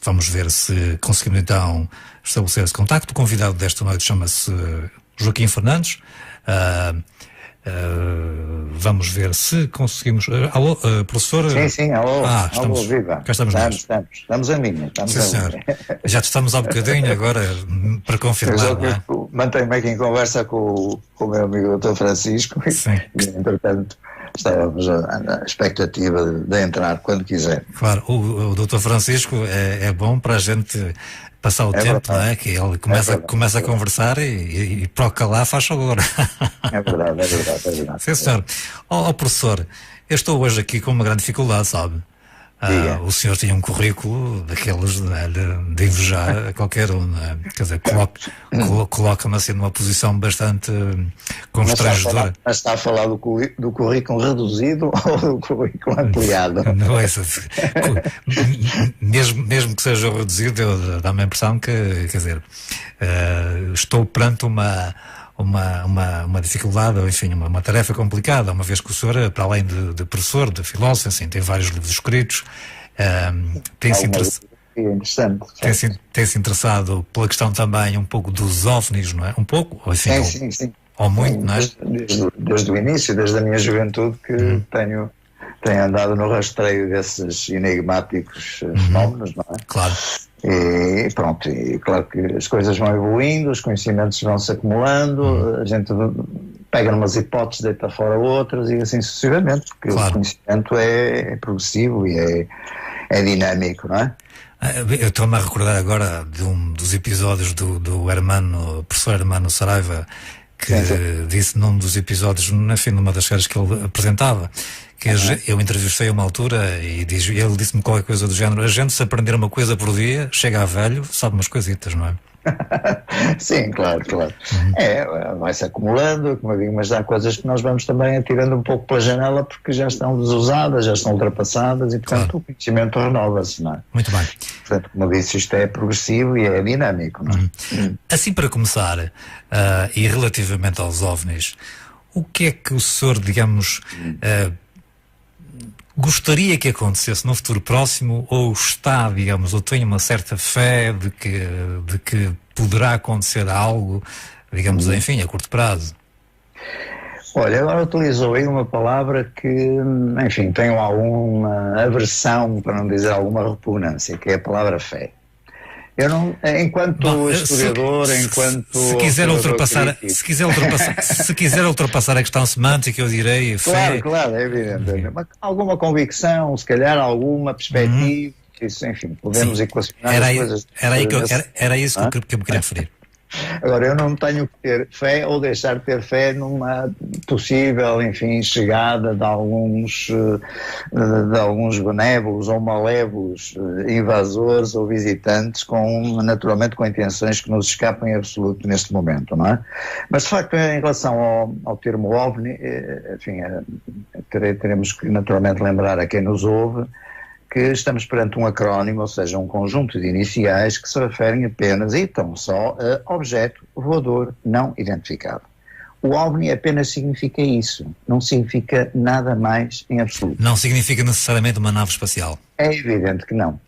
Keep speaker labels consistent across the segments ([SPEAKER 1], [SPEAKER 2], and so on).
[SPEAKER 1] vamos ver se conseguimos então estabelecer esse contacto. O convidado desta noite chama-se Joaquim Fernandes. Vamos ver se conseguimos. Alô, professor?
[SPEAKER 2] Sim, alô.
[SPEAKER 1] Estamos,
[SPEAKER 2] alô, viva.
[SPEAKER 1] Cá estamos nós.
[SPEAKER 2] Estamos a linha.
[SPEAKER 1] Sim, senhor. Já te estamos há um bocadinho agora para confirmar.
[SPEAKER 2] Mantenho-me aqui em conversa com o meu amigo Dr. Francisco.
[SPEAKER 1] Sim.
[SPEAKER 2] E, entretanto, estávamos na expectativa de entrar quando quiser.
[SPEAKER 1] Claro, o Dr. Francisco é bom para a gente passar o tempo, verdade. Não é? Que ele começa a conversar e para o calar faz favor.
[SPEAKER 2] É verdade.
[SPEAKER 1] Sim, senhor. Professor, eu estou hoje aqui com uma grande dificuldade, sabe? O senhor tinha um currículo daqueles de invejar a qualquer um, não é? Quer dizer, coloca-me assim numa posição bastante constrangedora.
[SPEAKER 2] Mas está a falar do currículo reduzido ou do currículo ampliado?
[SPEAKER 1] Não é isso. Mesmo que seja reduzido, dá-me a impressão que, quer dizer, estou perante uma dificuldade, ou enfim, uma tarefa complicada, uma vez que o senhor, para além de professor, de filósofo, assim, tem vários livros escritos, tem-se interessado pela questão também um pouco dos OVNIs, não é? Um pouco? Ou, enfim,
[SPEAKER 2] sim.
[SPEAKER 1] Ou muito, não é?
[SPEAKER 2] Desde o início, desde a minha juventude, que tenho andado no rastreio desses enigmáticos fenómenos, não é?
[SPEAKER 1] Claro.
[SPEAKER 2] E pronto, e claro que as coisas vão evoluindo, os conhecimentos vão-se acumulando, a gente pega umas hipóteses, deita fora outras e assim sucessivamente, porque o conhecimento é progressivo e é dinâmico, não é?
[SPEAKER 1] Eu estou-me a recordar agora de um dos episódios do professor Hermano Saraiva, que disse num dos episódios, enfim, numa das séries que ele apresentava, que eu entrevistei a uma altura e ele disse-me qualquer coisa do género: a gente, se aprender uma coisa por dia, chega a velho, sabe umas coisitas, não é?
[SPEAKER 2] Sim, claro. Vai-se acumulando, como eu digo, mas há coisas que nós vamos também atirando um pouco pela janela porque já estão desusadas, já estão ultrapassadas e, portanto, o conhecimento renova-se, não é?
[SPEAKER 1] Muito bem.
[SPEAKER 2] Portanto, como eu disse, isto é progressivo e é dinâmico, não é?
[SPEAKER 1] Assim, para começar, e relativamente aos OVNIs, o que é que o senhor, digamos, gostaria que acontecesse no futuro próximo, ou está, digamos, ou tem uma certa fé de que poderá acontecer algo, digamos, enfim, a curto prazo?
[SPEAKER 2] Olha, agora utilizou aí uma palavra que, enfim, tenho alguma aversão, para não dizer alguma repugnância, que é a palavra fé. Eu não, enquanto historiador,
[SPEAKER 1] se quiser ultrapassar a questão semântica, eu direi fé.
[SPEAKER 2] Claro, é evidente. Alguma convicção, se calhar alguma perspectiva, isso, enfim, podemos equacionar as coisas.
[SPEAKER 1] Era isso que eu me queria referir.
[SPEAKER 2] Agora, eu não tenho que ter fé ou deixar de ter fé numa possível, enfim, chegada de alguns benévolos ou malévolos invasores ou visitantes, naturalmente com intenções que nos escapam em absoluto neste momento, não é? Mas, de facto, em relação ao termo OVNI, enfim, teremos que naturalmente lembrar a quem nos ouve que estamos perante um acrónimo, ou seja, um conjunto de iniciais que se referem apenas e tão só a objeto voador não identificado. O OVNI apenas significa isso, não significa nada mais em absoluto.
[SPEAKER 1] Não significa necessariamente uma nave espacial.
[SPEAKER 2] É evidente que não.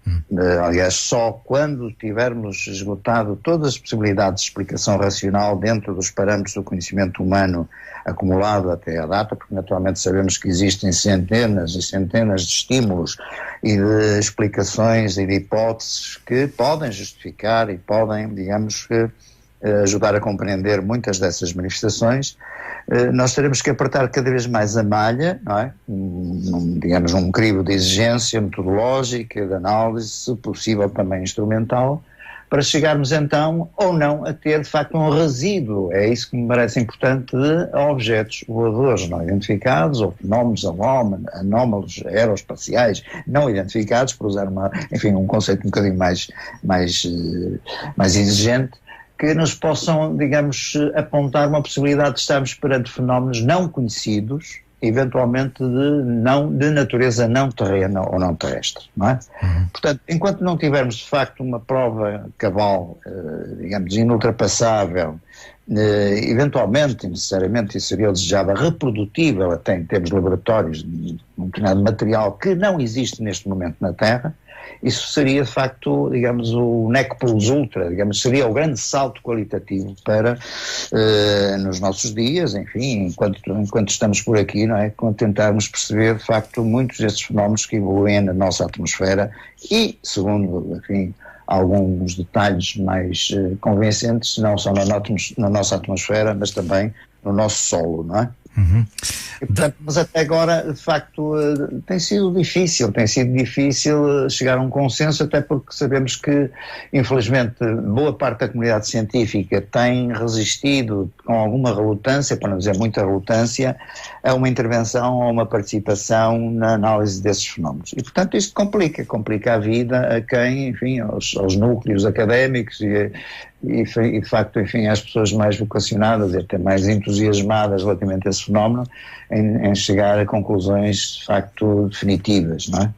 [SPEAKER 2] Aliás, só quando tivermos esgotado todas as possibilidades de explicação racional dentro dos parâmetros do conhecimento humano acumulado até à data, porque naturalmente sabemos que existem centenas e centenas de estímulos e de explicações e de hipóteses que podem justificar e podem, digamos, ajudar a compreender muitas dessas manifestações, nós teremos que apertar cada vez mais a malha, não é? Digamos, um crivo de exigência metodológica, de análise, se possível também instrumental, para chegarmos então, ou não, a ter de facto um resíduo, é isso que me parece importante, de objetos voadores não identificados, ou fenómenos anómalos aeroespaciais não identificados, por usar um conceito um bocadinho mais exigente, que nos possam, digamos, apontar uma possibilidade de estarmos perante fenómenos não conhecidos, eventualmente de natureza não terrena ou não terrestre, não é? Portanto, enquanto não tivermos de facto uma prova cabal, digamos, inultrapassável, eventualmente, necessariamente, isso seria desejável, reprodutível até em termos laboratórios, de um determinado material que não existe neste momento na Terra, isso seria de facto, digamos, o NEC Plus Ultra, digamos, seria o grande salto qualitativo para, nos nossos dias, enfim, enquanto estamos por aqui, não é, tentarmos perceber de facto muitos desses fenómenos que evoluem na nossa atmosfera e, segundo, enfim, alguns detalhes mais convincentes, não só na nossa atmosfera, mas também no nosso solo, não é?
[SPEAKER 1] Uhum.
[SPEAKER 2] E, portanto, mas até agora, de facto, tem sido difícil chegar a um consenso, até porque sabemos que, infelizmente, boa parte da comunidade científica tem resistido com alguma relutância, para não dizer muita relutância, a uma intervenção, a uma participação na análise desses fenómenos. E, portanto, isto complica a vida a quem, enfim, aos núcleos académicos e de facto, enfim, às pessoas mais vocacionadas e até mais entusiasmadas relativamente a esse fenómeno, em chegar a conclusões de facto definitivas, não é?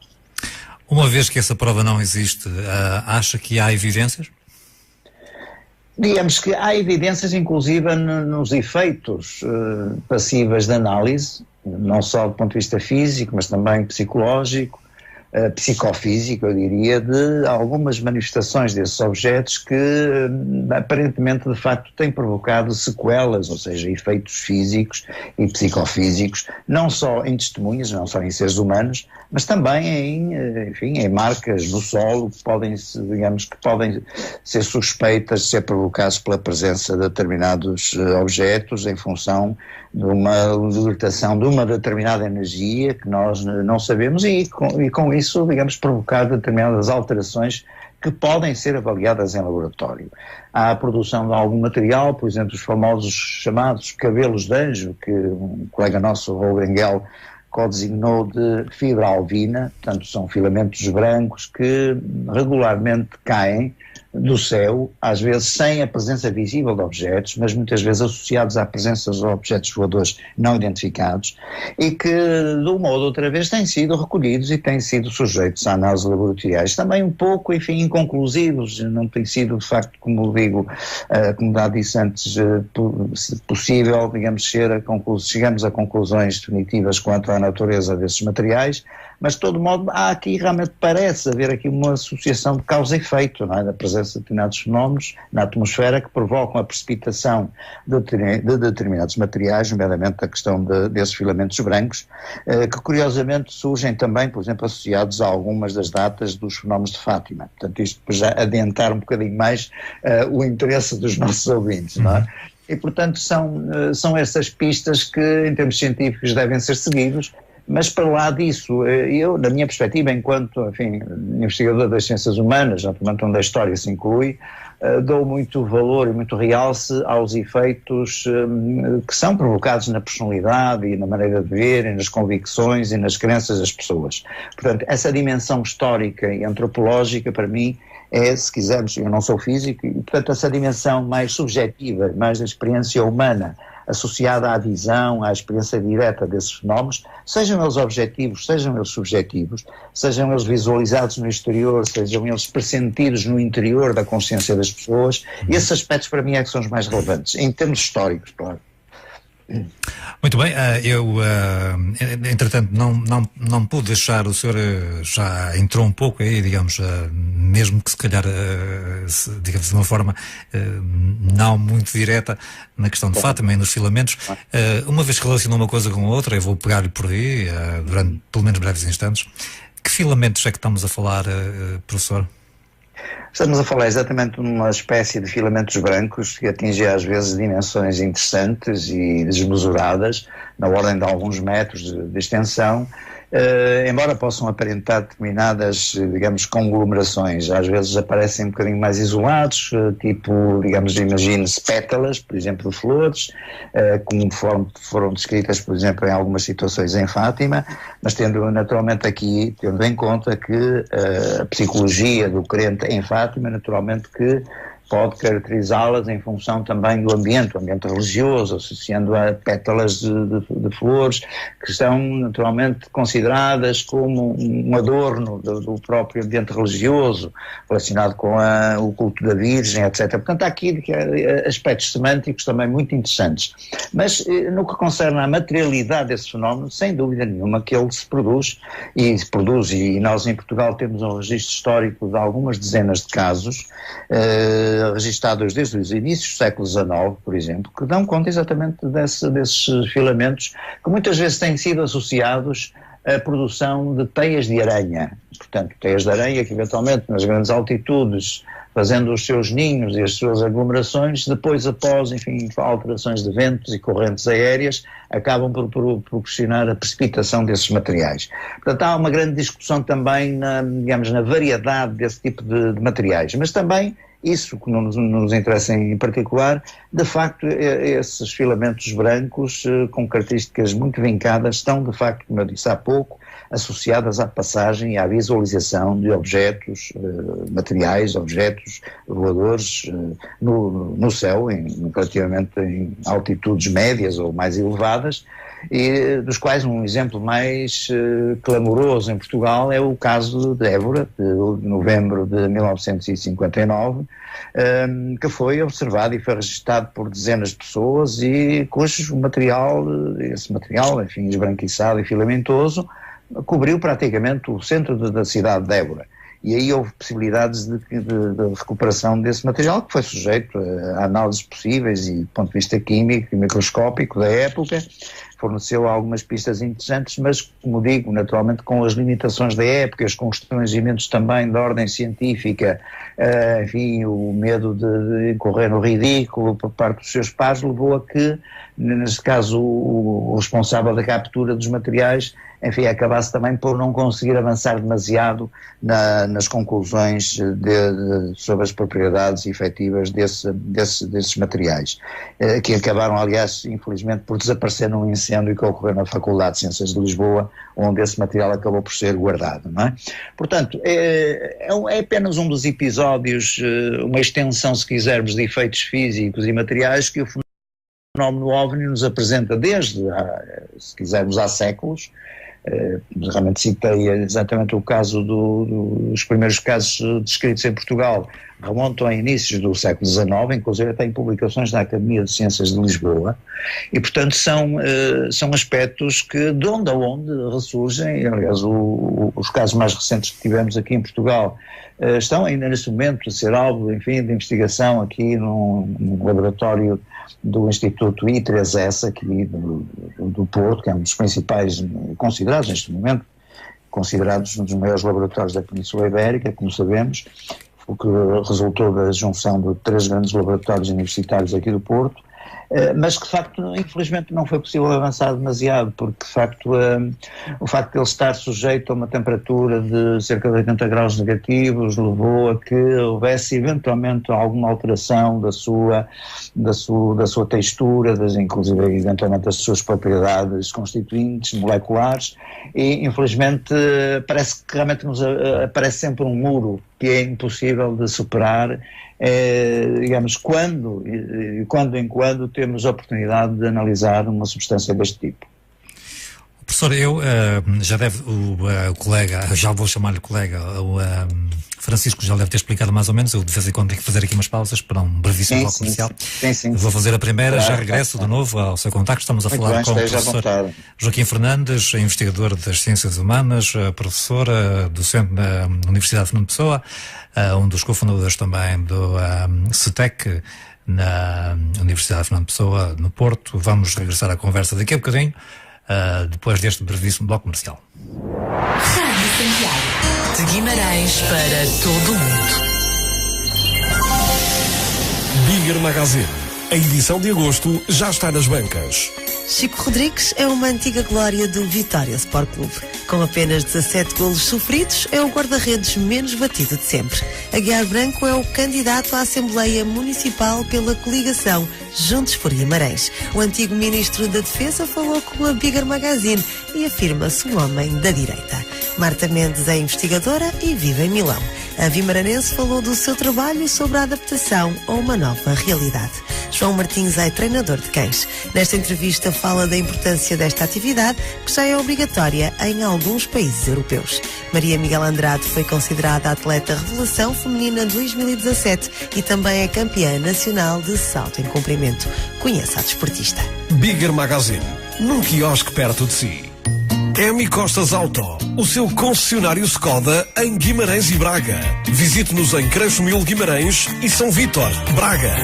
[SPEAKER 1] Uma vez que essa prova não existe, acha que há evidências?
[SPEAKER 2] Digamos que há evidências, inclusive, nos efeitos passíveis de análise, não só do ponto de vista físico, mas também psicológico, psicofísico, eu diria, de algumas manifestações desses objetos que aparentemente, de facto, têm provocado sequelas, ou seja, efeitos físicos e psicofísicos, não só em testemunhas, não só em seres humanos, mas também em marcas no solo que podem ser suspeitas de ser provocadas pela presença de determinados objetos em função de uma libertação de uma determinada energia que nós não sabemos e com isso, digamos, provocar determinadas alterações que podem ser avaliadas em laboratório. Há a produção de algum material, por exemplo, os famosos chamados cabelos de anjo, que um colega nosso, o Raul Engel, co-designou de fibra alvina, portanto são filamentos brancos que regularmente caem do céu, às vezes sem a presença visível de objetos, mas muitas vezes associados à presença de objetos voadores não identificados e que de uma ou de outra vez têm sido recolhidos e têm sido sujeitos a análises laboratoriais, também um pouco, enfim, inconclusivos, não tem sido de facto, como digo, como já disse antes, possível, digamos, chegamos a conclusões definitivas quanto à natureza desses materiais, mas de todo modo há aqui, realmente parece haver aqui uma associação de causa e efeito, não é? Da presença de determinados fenómenos na atmosfera que provocam a precipitação de determinados materiais, nomeadamente a questão desses filamentos brancos, que curiosamente surgem também, por exemplo, associados a algumas das datas dos fenómenos de Fátima. Portanto, isto para já adiantar um bocadinho mais o interesse dos nossos ouvintes, não é? E, portanto, são essas pistas que, em termos científicos, devem ser seguidos. Mas para lá disso, eu, na minha perspectiva, enquanto, enfim, investigador das ciências humanas, naturalmente onde a história se inclui, dou muito valor e muito realce aos efeitos que são provocados na personalidade e na maneira de ver, e nas convicções e nas crenças das pessoas. Portanto, essa dimensão histórica e antropológica, para mim, se quisermos, eu não sou físico, e portanto essa dimensão mais subjetiva, mais da experiência humana, associada à visão, à experiência direta desses fenómenos, sejam eles objetivos, sejam eles subjetivos, sejam eles visualizados no exterior, sejam eles pressentidos no interior da consciência das pessoas, esses aspectos para mim é que são os mais relevantes, em termos históricos, claro.
[SPEAKER 1] Muito bem, eu entretanto não pude deixar, o senhor já entrou um pouco aí, digamos, mesmo que se calhar, digamos de uma forma não muito direta na questão de Fátima e nos filamentos, uma vez que relacionou uma coisa com a outra, eu vou pegar-lhe por aí, durante pelo menos breves instantes. Que filamentos é que estamos a falar, professor?
[SPEAKER 2] Estamos a falar exatamente de uma espécie de filamentos brancos que atingem às vezes dimensões interessantes e desmesuradas, na ordem de alguns metros de extensão, embora possam aparentar determinadas, digamos, conglomerações. Às vezes aparecem um bocadinho mais isolados, tipo, digamos, imagine-se pétalas, por exemplo, de flores, como foram descritas, por exemplo, em algumas situações em Fátima, mas tendo naturalmente aqui, tendo em conta que a psicologia do crente em Fátima, naturalmente que pode caracterizá-las em função também do ambiente, o ambiente religioso, associando a pétalas de flores, que são naturalmente consideradas como um adorno do próprio ambiente religioso, relacionado com o culto da Virgem, etc. Portanto, há aqui aspectos semânticos também muito interessantes. Mas no que concerne à materialidade desse fenómeno, sem dúvida nenhuma que ele se produz, e nós em Portugal temos um registro histórico de algumas dezenas de casos, registados desde os inícios do século XIX, por exemplo, que dão conta exatamente desses filamentos que muitas vezes têm sido associados à produção de teias de aranha. Portanto, teias de aranha que eventualmente nas grandes altitudes, fazendo os seus ninhos e as suas aglomerações, depois após, enfim, alterações de ventos e correntes aéreas, acabam por proporcionar a precipitação desses materiais. Portanto, há uma grande discussão também na variedade desse tipo de materiais, mas também isso que nos interessa em particular, de facto, esses filamentos brancos com características muito vincadas estão, de facto, como eu disse há pouco, associadas à passagem e à visualização de objetos materiais, objetos voadores no céu, relativamente em altitudes médias ou mais elevadas, e dos quais um exemplo mais clamoroso em Portugal é o caso de Évora, de novembro de 1959, que foi observado e foi registado por dezenas de pessoas e cujo esse material, enfim, esbranquiçado e filamentoso, cobriu praticamente o centro da cidade de Évora. E aí houve possibilidades de recuperação desse material, que foi sujeito a análises possíveis e do ponto de vista químico e microscópico da época, forneceu algumas pistas interessantes, mas, como digo, naturalmente com as limitações da época, os constrangimentos também da ordem científica, enfim, o medo de incorrer no ridículo por parte dos seus pares, levou a que, neste caso, o responsável da captura dos materiais, enfim, acabasse também por não conseguir avançar demasiado nas conclusões sobre as propriedades efetivas desses materiais, que acabaram, aliás, infelizmente, por desaparecer num incêndio que ocorreu na Faculdade de Ciências de Lisboa, onde esse material acabou por ser guardado, não é? Portanto, é apenas um dos episódios, uma extensão, se quisermos, de efeitos físicos e materiais que o fenómeno OVNI nos apresenta desde, se quisermos, há séculos. Realmente citei exatamente o caso os primeiros casos descritos em Portugal remontam a inícios do século XIX, inclusive tem publicações na Academia de Ciências de Lisboa, e portanto são aspectos que de onde a onde ressurgem. Aliás, os casos mais recentes que tivemos aqui em Portugal estão ainda neste momento a ser alvo, enfim, de investigação aqui num laboratório do Instituto I3S aqui do Porto, que é um dos principais considerados neste momento, considerados um dos maiores laboratórios da Península Ibérica, como sabemos, o que resultou da junção de 3 grandes laboratórios universitários aqui do Porto, mas que de facto infelizmente não foi possível avançar demasiado, porque de facto o facto de ele estar sujeito a uma temperatura de cerca de 80 graus negativos levou a que houvesse eventualmente alguma alteração da sua textura, inclusive eventualmente das suas propriedades constituintes, moleculares, e infelizmente parece que realmente nos aparece sempre um muro que é impossível de superar, digamos, quando em quando temos a oportunidade de analisar uma substância deste tipo.
[SPEAKER 1] Professor, já deve o colega, já vou chamar-lhe colega, o Francisco já deve ter explicado mais ou menos. Eu de vez em quando tenho que fazer aqui umas pausas para um brevíssimo bloco comercial.
[SPEAKER 2] Sim.
[SPEAKER 1] Vou fazer a primeira, já regresso de novo ao seu contacto. Estamos a falar com o professor Joaquim Fernandes, investigador das Ciências Humanas, professor docente da Universidade de Fernando Pessoa, um dos cofundadores também do CETEC na Universidade de Fernando Pessoa, no Porto. Vamos regressar à conversa daqui a bocadinho, depois deste brevíssimo bloco comercial.
[SPEAKER 3] Rádio Santiago, de Guimarães para todo o mundo.
[SPEAKER 4] Bigger Magazine. A edição de agosto já está nas bancas. Chico Rodrigues é uma antiga glória do Vitória Sport Clube. Com apenas 17 golos sofridos, é o guarda-redes menos batido de sempre. Aguiar Branco é o candidato à Assembleia Municipal pela coligação Juntos por Guimarães. O antigo Ministro da Defesa falou com a Bigger Magazine e afirma-se um homem da direita. Marta Mendes é investigadora e vive em Milão. A vimaranense falou do seu trabalho sobre a adaptação a uma nova realidade. João Martins é treinador de cães. Nesta entrevista fala da importância desta atividade, que já é obrigatória em alguns países europeus. Maria Miguel Andrade foi considerada a atleta revelação feminina 2017 e também é campeã nacional de salto em comprimento. Conheça a desportista.
[SPEAKER 5] Bigger Magazine, num quiosque perto de si. Emi Costas Auto, o seu concessionário Skoda em Guimarães e Braga. Visite-nos em Creixo-Mil Guimarães e São Vítor, Braga.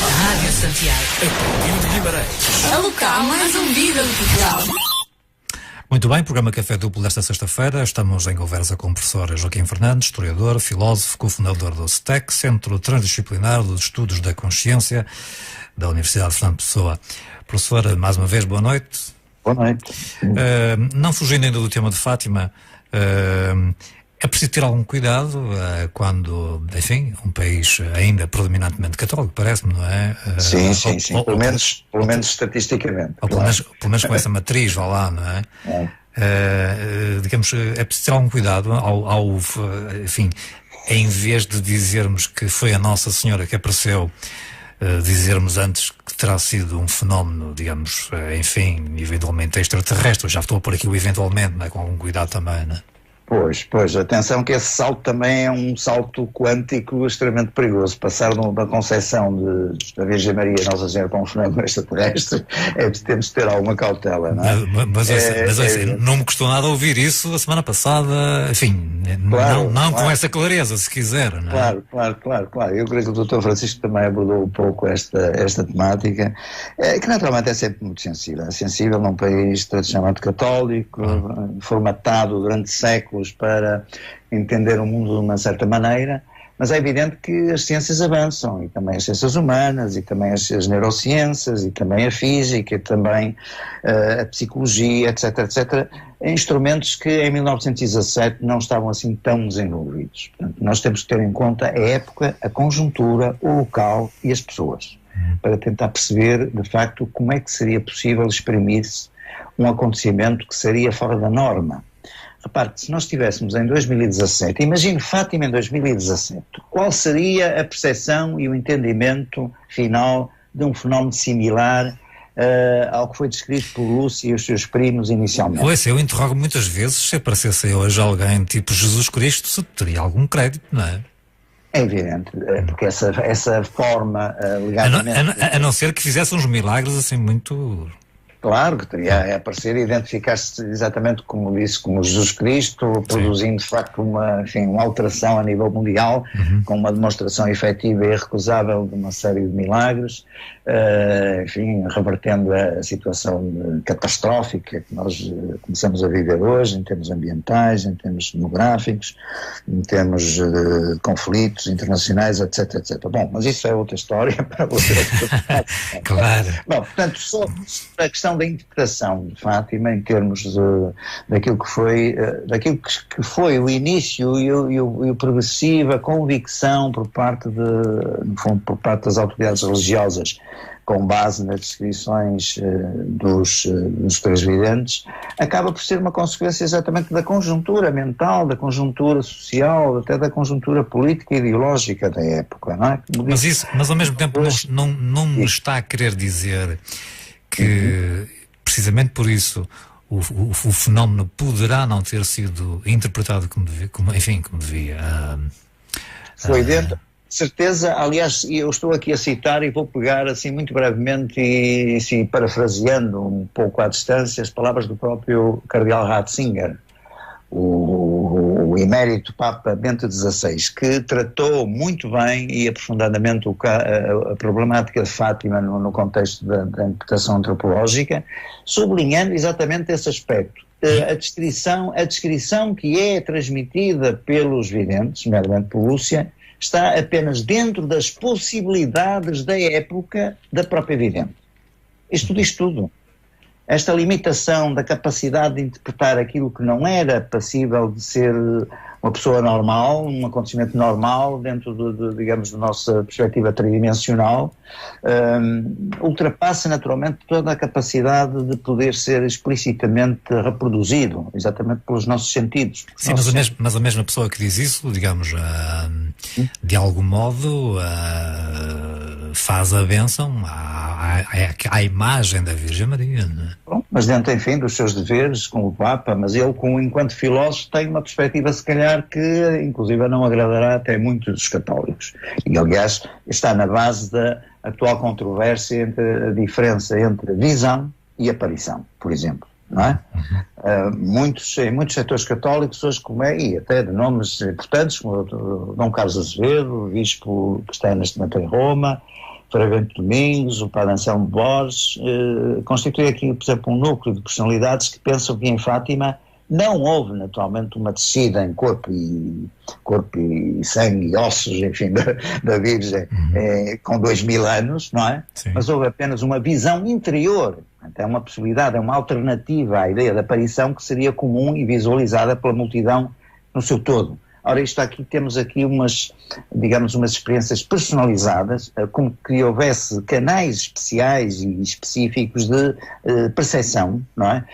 [SPEAKER 3] Rádio Santiago.
[SPEAKER 5] A partir de Guimarães.
[SPEAKER 3] A local mais ouvida de Portugal.
[SPEAKER 1] Muito bem, programa Café Duplo desta sexta-feira. Estamos em conversa com o professor Joaquim Fernandes, historiador, filósofo, cofundador do CETEC, Centro Transdisciplinar dos Estudos da Consciência da Universidade de Fernando Pessoa. Professor, mais uma vez, boa noite.
[SPEAKER 2] Boa noite.
[SPEAKER 1] Não fugindo ainda do tema de Fátima, é preciso ter algum cuidado quando, enfim, um país ainda predominantemente católico, parece-me, não é?
[SPEAKER 2] Sim. Pelo menos estatisticamente.
[SPEAKER 1] Ou
[SPEAKER 2] claro.
[SPEAKER 1] pelo menos com essa matriz, vá lá, não é? Digamos, é preciso ter algum cuidado enfim, em vez de dizermos que foi a Nossa Senhora que apareceu, dizermos antes que terá sido um fenómeno, digamos, enfim, eventualmente extraterrestre. Já estou a pôr aqui o eventualmente, não é? Com algum cuidado também, não é?
[SPEAKER 2] Pois, atenção que esse salto também é um salto quântico extremamente perigoso. Passar da concepção da Virgem Maria Nossa Senhora para um fenómeno extraterrestre, temos de ter alguma cautela, não é?
[SPEAKER 1] Mas não me custou nada ouvir isso a semana passada, enfim, claro, não com essa clareza, se quiser, não é?
[SPEAKER 2] Claro. Eu creio que o Dr. Francisco também abordou um pouco esta temática, que naturalmente é sempre muito sensível. É sensível num país tradicionalmente católico, formatado durante séculos para entender o mundo de uma certa maneira, mas é evidente que as ciências avançam, e também as ciências humanas, e também as neurociências, e também a física, e também a psicologia, etc. Instrumentos que em 1917 não estavam assim tão desenvolvidos. Portanto, nós temos que ter em conta a época, a conjuntura, o local e as pessoas, para tentar perceber, de facto, como é que seria possível exprimir-se um acontecimento que seria fora da norma. Repare, se nós estivéssemos em 2017, imagine Fátima em 2017, qual seria a percepção e o entendimento final de um fenómeno similar ao que foi descrito por Lúcia e os seus primos inicialmente?
[SPEAKER 1] Pois, eu interrogo muitas vezes se aparecesse hoje alguém tipo Jesus Cristo, se teria algum crédito, não é?
[SPEAKER 2] É evidente, porque essa forma legalmente...
[SPEAKER 1] A não ser que fizesse uns milagres assim muito...
[SPEAKER 2] Claro que teria a aparecer e identificar-se exatamente como disse, como Jesus Cristo, produzindo de facto uma alteração a nível mundial, com uma demonstração efetiva e irrecusável de uma série de milagres, revertendo a situação catastrófica que nós começamos a viver hoje, em termos ambientais, em termos demográficos, em termos de conflitos internacionais, etc. Bom, mas isso é outra história para você.
[SPEAKER 1] Claro.
[SPEAKER 2] Bom, portanto, só a questão da interpretação de Fátima em termos daquilo que foi o início e o progressiva convicção por parte das autoridades religiosas, com base nas descrições dos três videntes, acaba por ser uma consequência exatamente da conjuntura mental, da conjuntura social, até da conjuntura política e ideológica da época, não é?
[SPEAKER 1] Mas ao mesmo tempo não me está a querer dizer que precisamente por isso o fenómeno poderá não ter sido interpretado como devia.
[SPEAKER 2] Foi dentro, certeza. Aliás, eu estou aqui a citar e vou pegar assim muito brevemente e assim, parafraseando um pouco à distância as palavras do próprio cardeal Ratzinger, o emérito Papa Bento XVI, que tratou muito bem e aprofundadamente a problemática de Fátima no contexto da interpretação antropológica, sublinhando exatamente esse aspecto. A descrição que é transmitida pelos videntes, nomeadamente por Lúcia, está apenas dentro das possibilidades da época da própria vidente. Isto diz tudo. Esta limitação da capacidade de interpretar aquilo que não era passível de ser uma pessoa normal, um acontecimento normal dentro, digamos, da nossa perspectiva tridimensional, ultrapassa naturalmente toda a capacidade de poder ser explicitamente reproduzido, exatamente pelos nossos sentidos.
[SPEAKER 1] Sim, mas a mesma pessoa que diz isso, digamos, de algum modo faz a bênção à imagem da Virgem Maria, não é?
[SPEAKER 2] Bom, mas dentro, enfim, dos seus deveres com o Papa, mas ele, enquanto filósofo, tem uma perspectiva, se calhar, que inclusive não agradará até muitos dos católicos. E, aliás, está na base da atual controvérsia entre a diferença entre visão e aparição, por exemplo. Não é? Em muitos setores católicos hoje, e até de nomes importantes, como o Dom Carlos Azevedo, o bispo que está neste momento em Roma, Frei Bento Domingos, o Padre Anselmo Borges, constitui aqui, por exemplo, um núcleo de personalidades que pensam que em Fátima não houve naturalmente uma descida em corpo e sangue e ossos, enfim, da Virgem com 2000 anos, não é? Sim. Mas houve apenas uma visão interior. É uma possibilidade, é uma alternativa à ideia da aparição que seria comum e visualizada pela multidão no seu todo. Ora, temos aqui umas experiências personalizadas, como que houvesse canais especiais e específicos de percepção, não é?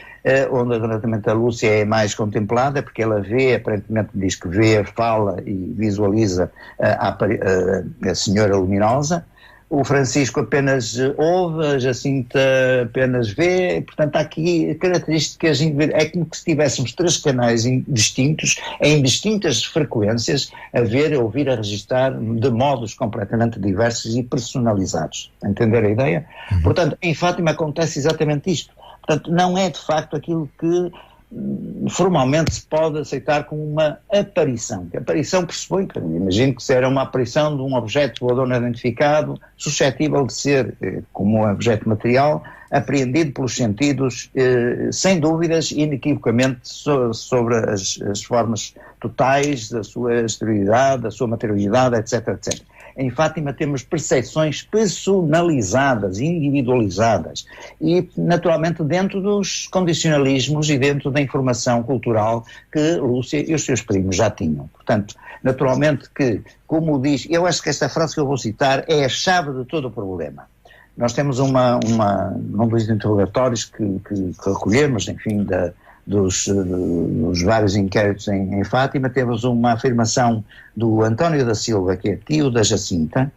[SPEAKER 2] Onde naturalmente a Lúcia é mais contemplada, porque ela aparentemente diz que vê, fala e visualiza a Senhora Luminosa. O Francisco apenas ouve, a Jacinta apenas vê, portanto há aqui características, é como se tivéssemos 3 canais distintos, em distintas frequências, a ver, a ouvir, a registrar de modos completamente diversos e personalizados. Entender a ideia? Portanto, em Fátima acontece exatamente isto. Portanto, não é de facto aquilo que formalmente se pode aceitar como uma aparição. A aparição pressupõe, imagino que será uma aparição de um objeto voador não identificado, suscetível de ser, como um objeto material, apreendido pelos sentidos, sem dúvidas, inequivocamente, sobre as formas totais da sua exterioridade, da sua materialidade, etc, etc. Em Fátima temos percepções personalizadas, individualizadas e, naturalmente, dentro dos condicionalismos e dentro da informação cultural que Lúcia e os seus primos já tinham. Portanto, naturalmente que, como diz, eu acho que esta frase que eu vou citar é a chave de todo o problema. Nós temos um dos interrogatórios que recolhemos, enfim, dos vários inquéritos em Fátima, temos uma afirmação do António da Silva, que é tio da Jacinta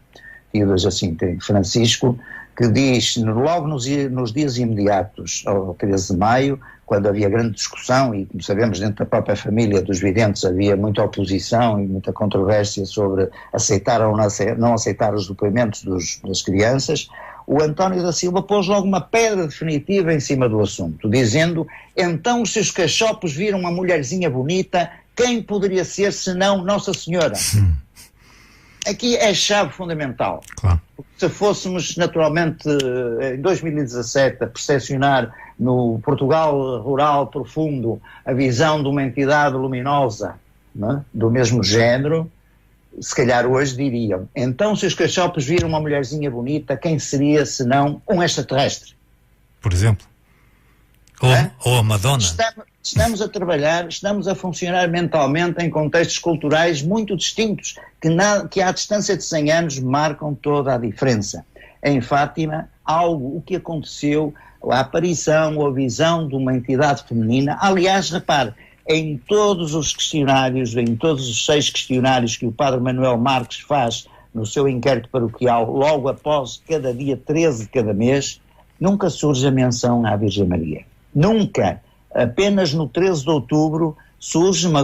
[SPEAKER 2] Francisco, que diz, logo nos dias imediatos ao 13 de maio, quando havia grande discussão, e como sabemos dentro da própria família dos videntes havia muita oposição e muita controvérsia sobre aceitar ou não aceitar os depoimentos das crianças, o António da Silva pôs logo uma pedra definitiva em cima do assunto, dizendo, então os seus cachopos viram uma mulherzinha bonita, quem poderia ser senão Nossa Senhora? Aqui é a chave fundamental. Claro. Porque se fôssemos naturalmente em 2017 a percepcionar no Portugal rural profundo a visão de uma entidade luminosa, não é? Do mesmo género, se calhar hoje diriam, então se os cachopos viram uma mulherzinha bonita, quem seria senão um extraterrestre?
[SPEAKER 1] Por exemplo. Ou a Madonna.
[SPEAKER 2] Estamos a trabalhar, estamos a funcionar mentalmente em contextos culturais muito distintos, que à distância de 100 anos marcam toda a diferença. Em Fátima, o que aconteceu, a aparição ou a visão de uma entidade feminina, aliás, repare, em todos os questionários, em todos os 6 questionários que o Padre Manuel Marques faz no seu inquérito paroquial, logo após cada dia 13 de cada mês, nunca surge a menção à Virgem Maria. Nunca. Apenas no 13 de outubro surge uma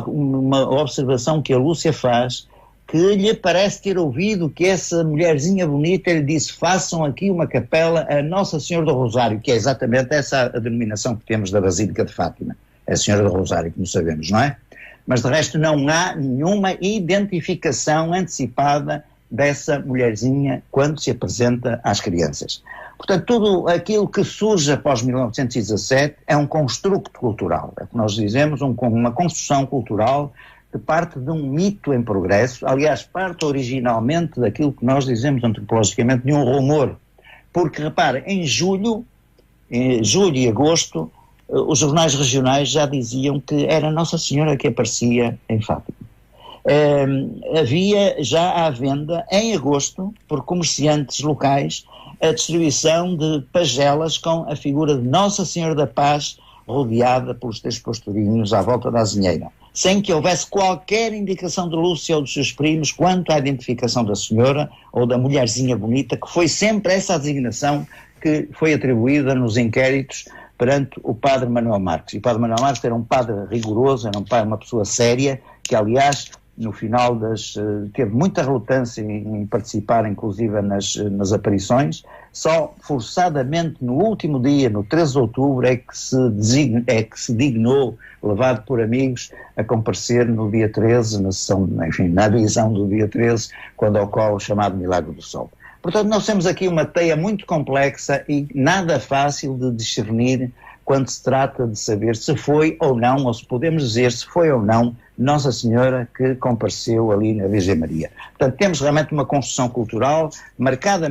[SPEAKER 2] observação que a Lúcia faz, que lhe parece ter ouvido que essa mulherzinha bonita lhe disse, façam aqui uma capela a Nossa Senhora do Rosário, que é exatamente essa a denominação que temos da Basílica de Fátima. É a Senhora do Rosário, como sabemos, não é? Mas de resto não há nenhuma identificação antecipada dessa mulherzinha quando se apresenta às crianças. Portanto, tudo aquilo que surge após 1917 é um construto cultural, é o que nós dizemos, uma construção cultural que parte de um mito em progresso, aliás, parte originalmente daquilo que nós dizemos antropologicamente de um rumor, porque, repare, em julho em julho e agosto, os jornais regionais já diziam que era Nossa Senhora que aparecia em Fátima. Havia já à venda, em agosto, por comerciantes locais, a distribuição de pagelas com a figura de Nossa Senhora da Paz, rodeada pelos 3 pastorinhos à volta da azinheira, sem que houvesse qualquer indicação de Lúcia ou dos seus primos quanto à identificação da senhora ou da mulherzinha bonita, que foi sempre essa a designação que foi atribuída nos inquéritos perante o padre Manuel Marques. E o padre Manuel Marques era um padre rigoroso, era uma pessoa séria, que aliás no final teve muita relutância em participar inclusive nas aparições. Só forçadamente no último dia, no 13 de outubro, é que se dignou, levado por amigos, a comparecer no dia 13, na sessão, enfim, na visão do dia 13, quando ocorre o chamado Milagre do Sol. Portanto, nós temos aqui uma teia muito complexa e nada fácil de discernir quando se trata de saber se foi ou não, ou se podemos dizer se foi ou não, Nossa Senhora que compareceu ali na Virgem Maria. Portanto, temos realmente uma construção cultural marcada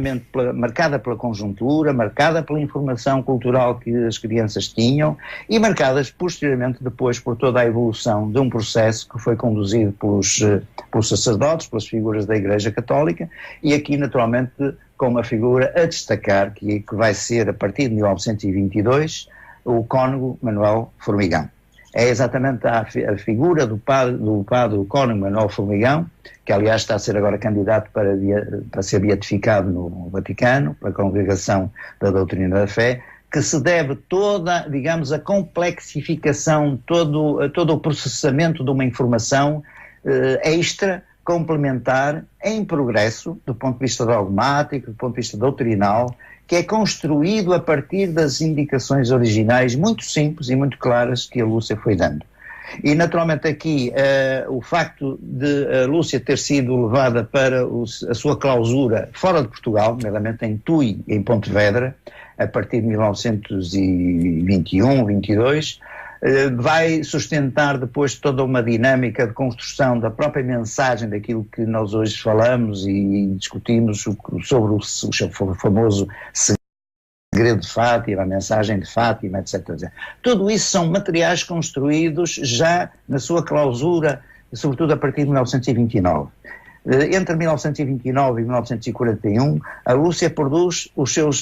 [SPEAKER 2] pela conjuntura, marcada pela informação cultural que as crianças tinham e marcadas posteriormente depois por toda a evolução de um processo que foi conduzido pelos sacerdotes, pelas figuras da Igreja Católica e aqui naturalmente com uma figura a destacar que vai ser a partir de 1922 o cônego Manuel Formigão. É exatamente a figura do padre cônego Manuel Formigão, que aliás está a ser agora candidato para ser beatificado no Vaticano, pela Congregação da Doutrina da Fé, que se deve toda, digamos, a complexificação, todo o processamento de uma informação extra, complementar, em progresso, do ponto de vista dogmático, do ponto de vista doutrinal, que é construído a partir das indicações originais muito simples e muito claras que a Lúcia foi dando. E naturalmente aqui o facto de a Lúcia ter sido levada para a sua clausura fora de Portugal, nomeadamente em Tui e em Pontevedra, a partir de 1921, 22, vai sustentar depois toda uma dinâmica de construção da própria mensagem daquilo que nós hoje falamos e discutimos sobre o famoso segredo de Fátima, a mensagem de Fátima, etc. Tudo isso são materiais construídos já na sua clausura, sobretudo a partir de 1929. Entre 1929 e 1941, a Lúcia produz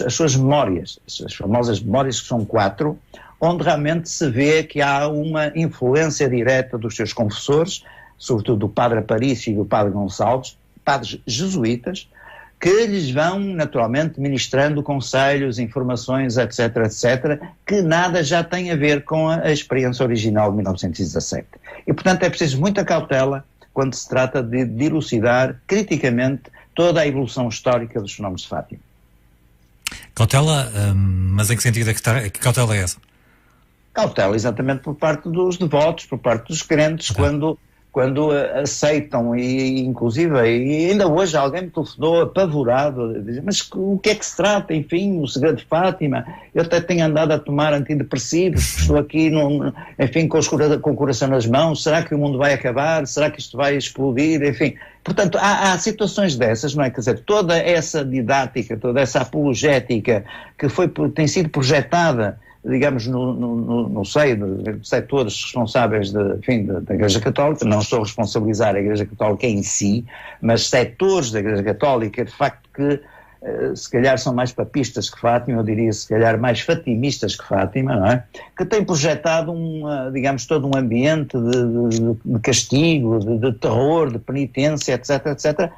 [SPEAKER 2] as suas memórias, as famosas memórias que são 4, onde realmente se vê que há uma influência direta dos seus confessores, sobretudo do padre Aparício e do padre Gonçalves, padres jesuítas, que lhes vão naturalmente ministrando conselhos, informações, etc., etc., que nada já tem a ver com a experiência original de 1917. E, portanto, é preciso muita cautela quando se trata de dilucidar criticamente toda a evolução histórica dos fenómenos de Fátima.
[SPEAKER 1] Cautela, mas em que sentido é que cautela é essa?
[SPEAKER 2] Cautela exatamente por parte dos devotos, por parte dos crentes, quando aceitam e inclusive, e ainda hoje alguém me telefonou apavorado, dizer, mas o que é que se trata, enfim, o segredo de Fátima? Eu até tenho andado a tomar antidepressivos, estou aqui, enfim, com o coração nas mãos, será que o mundo vai acabar? Será que isto vai explodir? Enfim, portanto, há situações dessas, não é? Quer dizer, toda essa didática, toda essa apologética que tem sido projetada, digamos, no seio de setores responsáveis da Igreja Católica, não estou a responsabilizar a Igreja Católica em si, mas setores da Igreja Católica, de facto, que se calhar são mais papistas que Fátima, eu diria se calhar mais fatimistas que Fátima, não é? Que têm projetado digamos, todo um ambiente de castigo, de terror, de penitência, etc., etc.,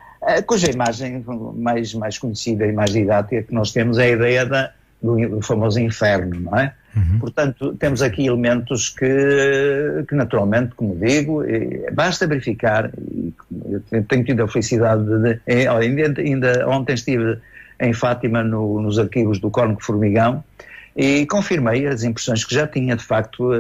[SPEAKER 2] cuja imagem mais conhecida e mais didática que nós temos é a ideia do famoso inferno, não é? Uhum. Portanto, temos aqui elementos que naturalmente, como digo, basta verificar, e eu tenho tido a felicidade ainda ontem estive em Fátima nos arquivos do Cônego Formigão e confirmei as impressões que já tinha, de facto,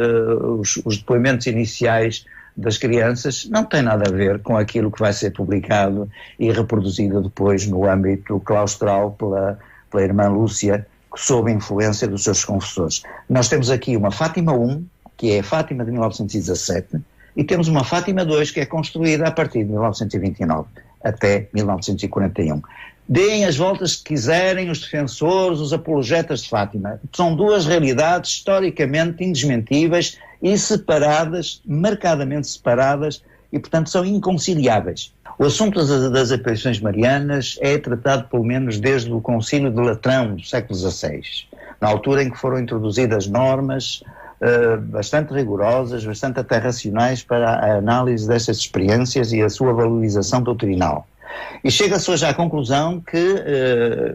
[SPEAKER 2] os depoimentos iniciais das crianças não têm nada a ver com aquilo que vai ser publicado e reproduzido depois no âmbito claustral pela irmã Lúcia, sob a influência dos seus confessores. Nós temos aqui uma Fátima I, que é a Fátima de 1917, e temos uma Fátima II, que é construída a partir de 1929 até 1941. Deem as voltas que quiserem os defensores, os apologetas de Fátima. São duas realidades historicamente indesmentíveis e separadas, marcadamente separadas, e portanto são inconciliáveis. O assunto das aparições marianas é tratado pelo menos desde o Concílio de Latrão, do século XVI, na altura em que foram introduzidas normas bastante rigorosas, bastante até racionais para a análise destas experiências e a sua valorização doutrinal. E chega-se hoje à conclusão que,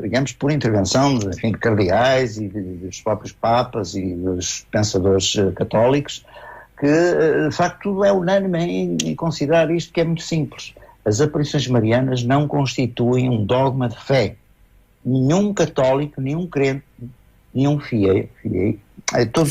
[SPEAKER 2] digamos, por intervenção de cardeais e dos próprios papas e dos pensadores católicos, que de facto é unânime em considerar isto, que é muito simples. As aparições marianas não constituem um dogma de fé. Nenhum católico, nenhum crente, nenhum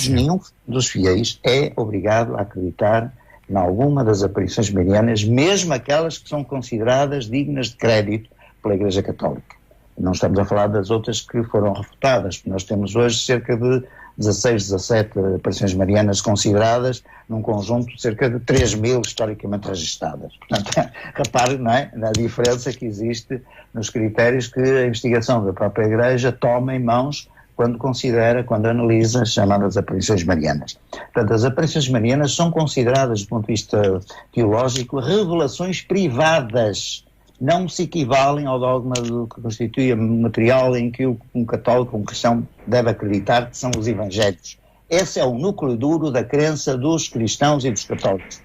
[SPEAKER 2] nenhum dos fiéis é obrigado a acreditar em alguma das aparições marianas, mesmo aquelas que são consideradas dignas de crédito pela Igreja Católica. Não estamos a falar das outras que foram refutadas, porque nós temos hoje cerca de 16, 17 aparições marianas consideradas, num conjunto de cerca de 3.000 historicamente registadas. Portanto, repare, não é, na diferença que existe nos critérios que a investigação da própria Igreja toma em mãos quando analisa as chamadas aparições marianas. Portanto, as aparições marianas são consideradas, do ponto de vista teológico, revelações privadas. Não se equivalem ao dogma do que constitui o material em que um católico, um cristão, deve acreditar, que são os evangelhos. Esse é o núcleo duro da crença dos cristãos e dos católicos.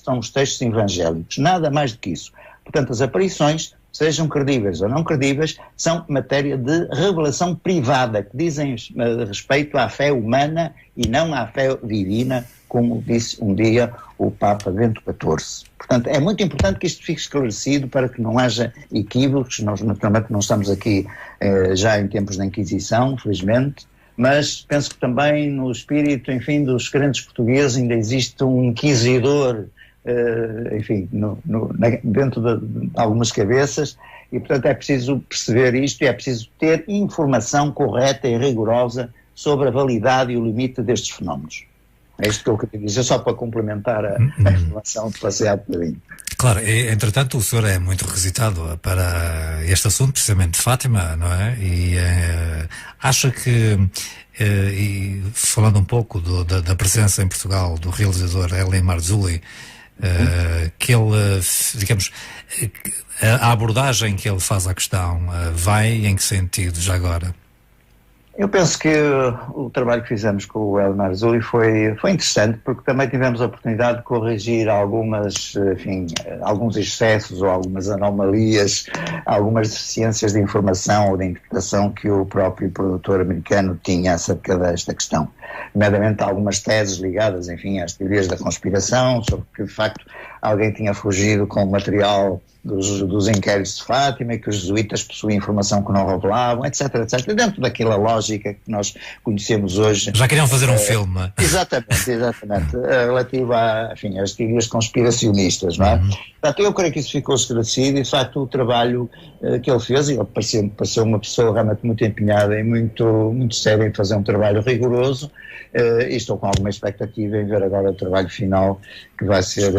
[SPEAKER 2] São os textos evangélicos. Nada mais do que isso. Portanto, as aparições, sejam credíveis ou não credíveis, são matéria de revelação privada, que dizem respeito à fé humana e não à fé divina, como disse um dia o Papa Bento XIV. Portanto, é muito importante que isto fique esclarecido para que não haja equívocos. Nós, naturalmente, não estamos aqui já em tempos da Inquisição, felizmente, mas penso que também no espírito, enfim, dos crentes portugueses ainda existe um inquisidor, dentro de algumas cabeças, e portanto é preciso perceber isto e é preciso ter informação correta e rigorosa sobre a validade e o limite destes fenómenos. É isto que eu queria dizer, só para complementar a informação que passei há bocadinho.
[SPEAKER 1] Claro, entretanto o senhor é muito requisitado para este assunto, precisamente de Fátima, não é? E acha que, e falando um pouco da presença em Portugal do realizador Elie Marzulli, que ele, digamos, a abordagem que ele faz à questão vai em que sentido já agora?
[SPEAKER 2] Eu penso que o trabalho que fizemos com o Elie Marzulli foi interessante, porque também tivemos a oportunidade de corrigir alguns excessos ou algumas anomalias, algumas deficiências de informação ou de interpretação que o próprio produtor americano tinha acerca desta questão. Nomeadamente algumas teses ligadas, enfim, às teorias da conspiração, sobre que de facto alguém tinha fugido com o material dos inquéritos de Fátima e que os jesuítas possuíam informação que não revelavam, etc, etc. Dentro daquela lógica que nós conhecemos hoje.
[SPEAKER 1] Já queriam fazer um filme.
[SPEAKER 2] Exatamente. Relativo às teorias conspiracionistas, não é? Portanto, eu creio que isso ficou esclarecido e, de facto, o trabalho que ele fez, ele pareceu uma pessoa realmente muito empenhada e muito séria em fazer um trabalho rigoroso, e estou com alguma expectativa em ver agora o trabalho final que vai ser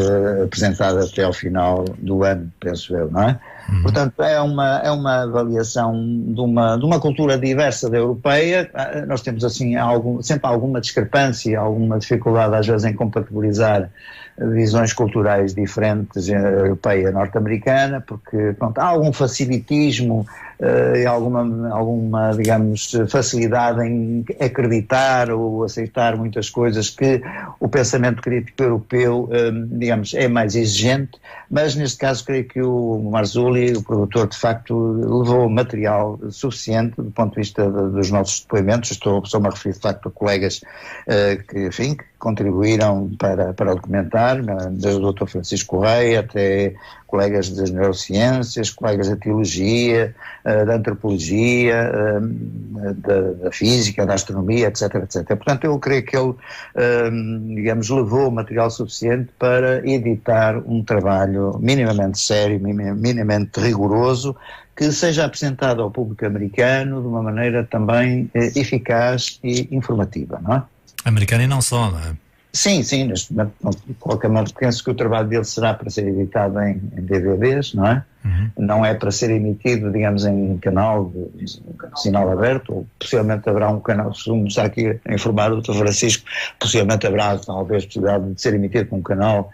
[SPEAKER 2] apresentado até ao final do ano, penso eu, não é? Portanto, é uma avaliação de uma cultura diversa da europeia. Nós temos assim sempre alguma discrepância, alguma dificuldade às vezes em compatibilizar visões culturais diferentes, europeia e norte-americana, porque pronto, há algum facilitismo e alguma, digamos, facilidade em acreditar ou aceitar muitas coisas que o pensamento crítico europeu, digamos, é mais exigente, mas neste caso creio que o Marzulli, o produtor, de facto levou material suficiente do ponto de vista dos nossos depoimentos. Estou-me a referir de facto a colegas que contribuíram para o documentário, desde o Dr. Francisco Correia até colegas das neurociências, colegas da teologia, da antropologia, da física, da astronomia, etc, etc. Portanto, eu creio que ele, digamos, levou material suficiente para editar um trabalho minimamente sério, minimamente rigoroso, que seja apresentado ao público americano de uma maneira também eficaz e informativa, não é?
[SPEAKER 1] Americano e não só, não é?
[SPEAKER 2] Sim, neste momento, de qualquer modo, penso que o trabalho dele será para ser editado em DVDs, não é? não é para ser emitido, digamos, em canal de sinal aberto, ou possivelmente haverá um canal, segundo está aqui a informar o Dr. Francisco, possivelmente haverá talvez possibilidade de ser emitido com um canal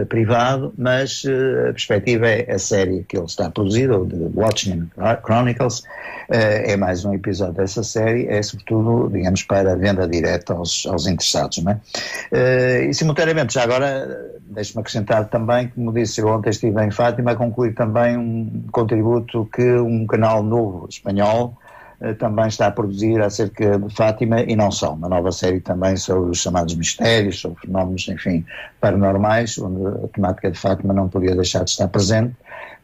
[SPEAKER 2] privado, mas a perspectiva é a série que ele está a produzir, ou The Watchmen Chronicles, é mais um episódio dessa série, é sobretudo, digamos, para a venda direta aos interessados, não é? E simultaneamente, já agora, deixe-me acrescentar também, como disse, eu ontem estive em Fátima a concluir também um contributo que um canal novo espanhol também está a produzir acerca de Fátima, e não só, uma nova série também sobre os chamados mistérios, sobre fenómenos, enfim, paranormais, onde a temática de Fátima não podia deixar de estar presente.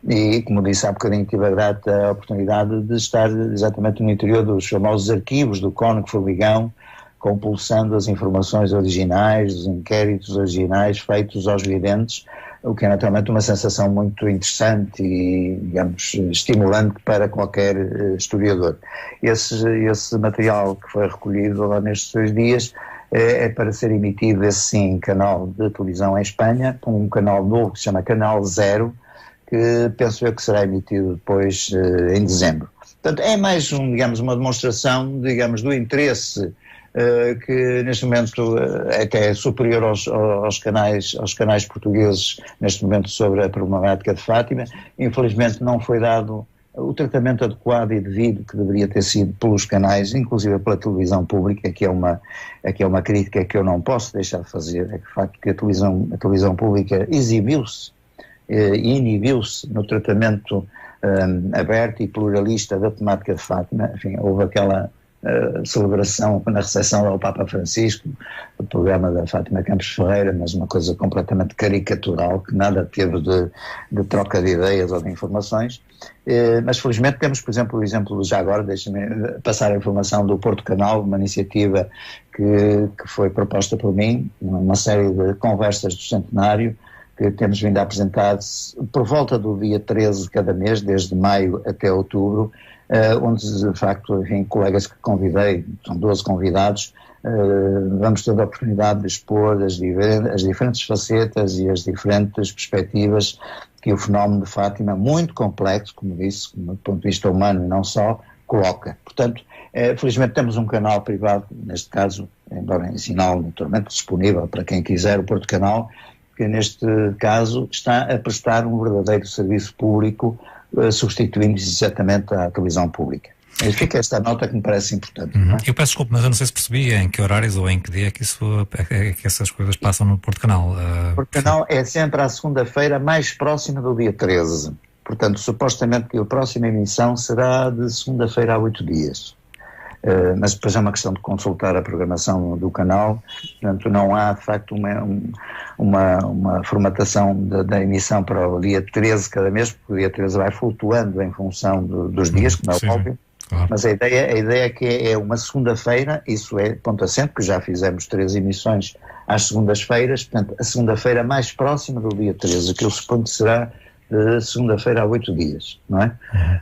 [SPEAKER 2] E, como disse há bocadinho, tive a grata oportunidade de estar exatamente no interior dos famosos arquivos do Cónigo Formigão, compulsando as informações originais, os inquéritos originais feitos aos videntes, o que é naturalmente uma sensação muito interessante e, digamos, estimulante para qualquer historiador. Esse material que foi recolhido lá nestes 2 dias é para ser emitido, esse sim, canal de televisão em Espanha, com um canal novo que se chama Canal Zero, que penso eu que será emitido depois em dezembro. Portanto, é mais digamos, uma demonstração, digamos, do interesse que neste momento até é superior aos canais portugueses neste momento sobre a problemática de Fátima. Infelizmente não foi dado o tratamento adequado e devido que deveria ter sido pelos canais, inclusive pela televisão pública, que é uma crítica que eu não posso deixar de fazer, é que o facto que a televisão pública exibiu-se e inibiu-se no tratamento aberto e pluralista da temática de Fátima. Enfim, houve aquela celebração na recepção ao Papa Francisco, o programa da Fátima Campos Ferreira, mas uma coisa completamente caricatural, que nada teve de troca de ideias ou de informações. Mas felizmente temos, por exemplo, o exemplo, já agora, deixem-me passar a informação do Porto Canal, uma iniciativa que foi proposta por mim, uma série de conversas do centenário, que temos vindo a apresentar por volta do dia 13 de cada mês, desde maio até outubro, onde de facto, enfim, colegas que convidei, são 12 convidados, vamos ter a oportunidade de expor as diferentes facetas e as diferentes perspectivas que o fenómeno de Fátima, muito complexo, como disse, do ponto de vista humano e não só, coloca. Portanto, felizmente temos um canal privado, neste caso, embora em sinal naturalmente disponível para quem quiser, o Porto Canal, que neste caso está a prestar um verdadeiro serviço público, substituindo exatamente à televisão pública. E fica esta nota que me parece importante. Não é?
[SPEAKER 1] Eu peço desculpa, mas eu não sei se percebi em que horários ou em que dia que essas coisas passam no Porto Canal.
[SPEAKER 2] O Porto Canal é sempre à segunda-feira mais próxima do dia 13. Portanto, supostamente que a próxima emissão será de segunda-feira a 8 dias. Mas depois é uma questão de consultar a programação do canal. Portanto, não há de facto uma formatação da emissão para o dia 13 cada mês, porque o dia 13 vai flutuando em função dos dias, como é óbvio. Claro. Mas a ideia é que é uma segunda-feira, isso é ponto assente, que já fizemos 3 emissões às segundas-feiras, portanto a segunda-feira mais próxima do dia 13, que eu suponho que será de segunda-feira a 8 dias, não é?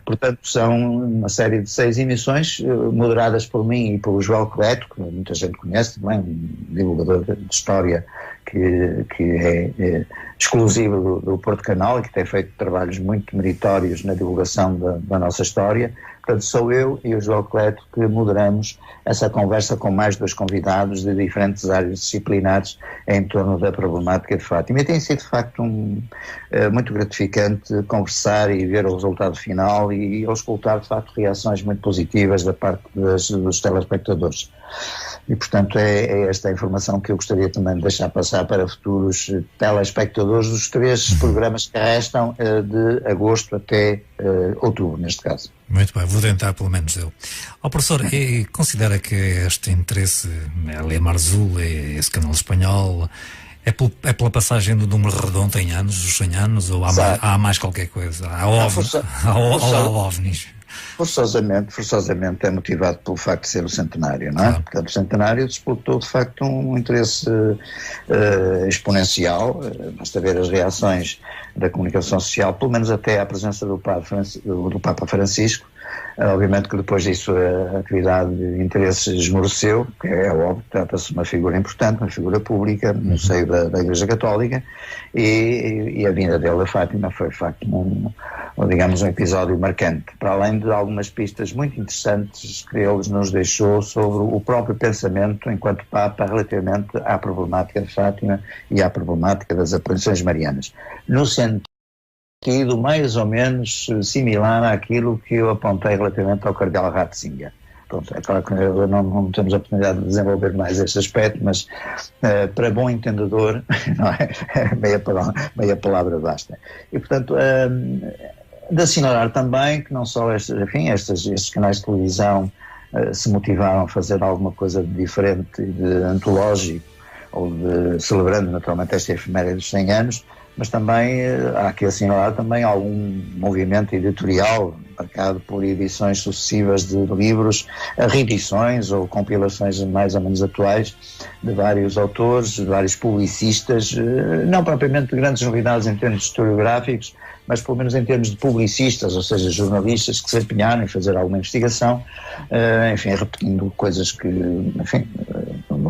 [SPEAKER 2] Portanto, são uma série de 6 emissões, moderadas por mim e pelo João Cleto, que muita gente conhece também, um divulgador de história que é exclusivo do Porto Canal e que tem feito trabalhos muito meritórios na divulgação da nossa história. Portanto, sou eu e o João Cleto que moderamos essa conversa com mais 2 convidados de diferentes áreas disciplinares em torno da problemática de Fátima. E tem sido, de facto, muito gratificante conversar e ver o resultado final e auscultar, de facto, reações muito positivas da parte dos telespectadores. E, portanto, é esta a informação que eu gostaria também de deixar passar para futuros telespectadores dos 3 programas que restam de agosto até outubro, neste caso.
[SPEAKER 1] Muito bem, vou tentar pelo menos eu. Professor, considera que este interesse, a Marzul, esse canal espanhol, é pela passagem do número redondo em anos, dos 100 anos, ou há mais qualquer coisa? Há OVNIs?
[SPEAKER 2] Forçosamente é motivado pelo facto de ser o centenário, não é? Claro. Portanto, o centenário disputou de facto um interesse exponencial. Basta ver as reações da comunicação social, pelo menos até à presença do Papa Francisco. Obviamente que depois disso a atividade de interesse esmoreceu, que é óbvio, trata-se de uma figura importante, uma figura pública no seio da Igreja Católica, e a vinda dele a Fátima foi de facto digamos, um episódio marcante, para além de algumas pistas muito interessantes que ele nos deixou sobre o próprio pensamento enquanto Papa relativamente à problemática de Fátima e à problemática das aparições marianas, no sentido mais ou menos similar àquilo que eu apontei relativamente ao cardeal Ratzinger. Pronto, é claro que não temos a oportunidade de desenvolver mais este aspecto, mas para bom entendedor, não é? Meia palavra basta. E, portanto, de assinalar também que não só estes canais de televisão se motivaram a fazer alguma coisa de diferente, de antológico, ou celebrando naturalmente esta efeméride dos 100 anos, mas também há que assinalar também algum movimento editorial marcado por edições sucessivas de livros, reedições ou compilações mais ou menos atuais de vários autores, de vários publicistas, não propriamente de grandes novidades em termos historiográficos, mas pelo menos em termos de publicistas, ou seja, jornalistas que se empenharam em fazer alguma investigação, enfim, repetindo coisas que, enfim, no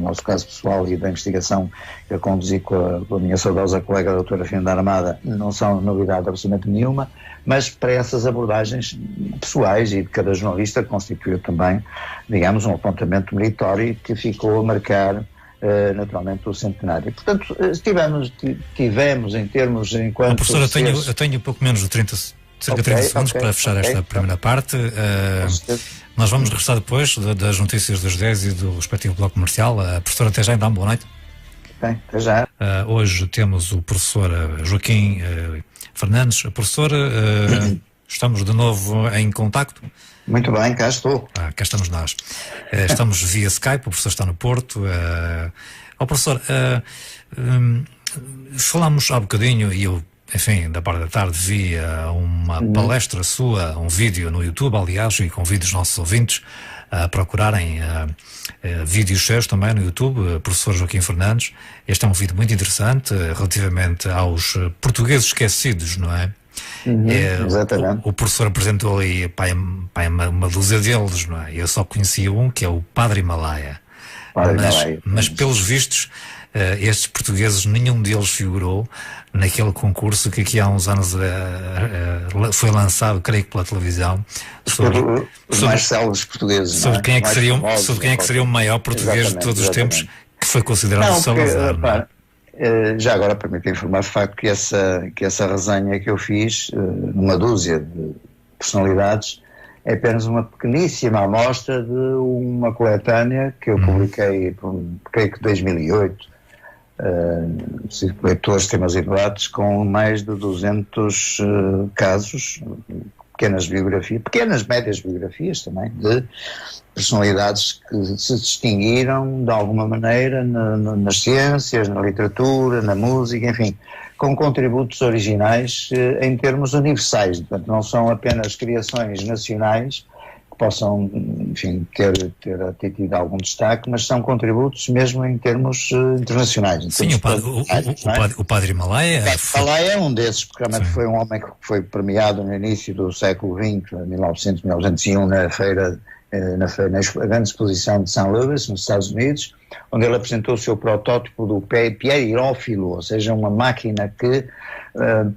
[SPEAKER 2] nosso caso pessoal e da investigação que eu conduzi com a minha saudosa colega a doutora Fernanda Armada, não são novidade absolutamente nenhuma, mas para essas abordagens pessoais e de cada jornalista constituiu também, digamos, um apontamento meritório que ficou a marcar naturalmente o centenário. Portanto, tivemos em termos enquanto...
[SPEAKER 1] Professor, eu tenho pouco menos de cerca de 30 segundos para fechar esta primeira parte. Nós vamos regressar depois das notícias dos 10 e do respectivo bloco comercial. Professor, até já, então, boa noite.
[SPEAKER 2] Bem, até já.
[SPEAKER 1] Hoje temos o professor Joaquim Fernandes. Professor, estamos de novo em contacto?
[SPEAKER 2] Muito bem, cá estou.
[SPEAKER 1] Cá estamos nós. Estamos via Skype, o professor está no Porto. Professor, falámos há bocadinho, e eu, enfim, da parte da tarde vi uma palestra sua, um vídeo no YouTube, aliás, e convido os nossos ouvintes a procurarem vídeos seus também no YouTube, professor Joaquim Fernandes. Este é um vídeo muito interessante relativamente aos portugueses esquecidos, não é?
[SPEAKER 2] Exatamente.
[SPEAKER 1] O professor apresentou ali uma dúzia deles, não é? Eu só conhecia um, que é o Padre Himalaia. Mas pelos vistos, estes portugueses, nenhum deles figurou naquele concurso que aqui há uns anos foi lançado, creio que pela televisão, sobre
[SPEAKER 2] os mais célebres portugueses,
[SPEAKER 1] sobre quem é que seria o maior português de todos os tempos, que foi considerado Salazar.
[SPEAKER 2] Já agora permito informar de facto que essa resenha que eu fiz, numa dúzia de personalidades, é apenas uma pequeníssima amostra de uma coletânea que eu publiquei, creio que 2008, leitores, temas e debates, com mais de 200 casos, pequenas, médias biografias também, de personalidades que se distinguiram de alguma maneira nas ciências, na literatura, na música, enfim, com contributos originais em termos universais. Portanto, não são apenas criações nacionais que possam, enfim, ter tido algum destaque, mas são contributos mesmo em termos internacionais.
[SPEAKER 1] Sim, o Padre Himalaia...
[SPEAKER 2] Himalaia é um desses, porque realmente foi um homem que foi premiado no início do século XX, 1901, na grande exposição de St. Louis, nos Estados Unidos, onde ele apresentou o seu protótipo do pierírófilo, ou seja, uma máquina que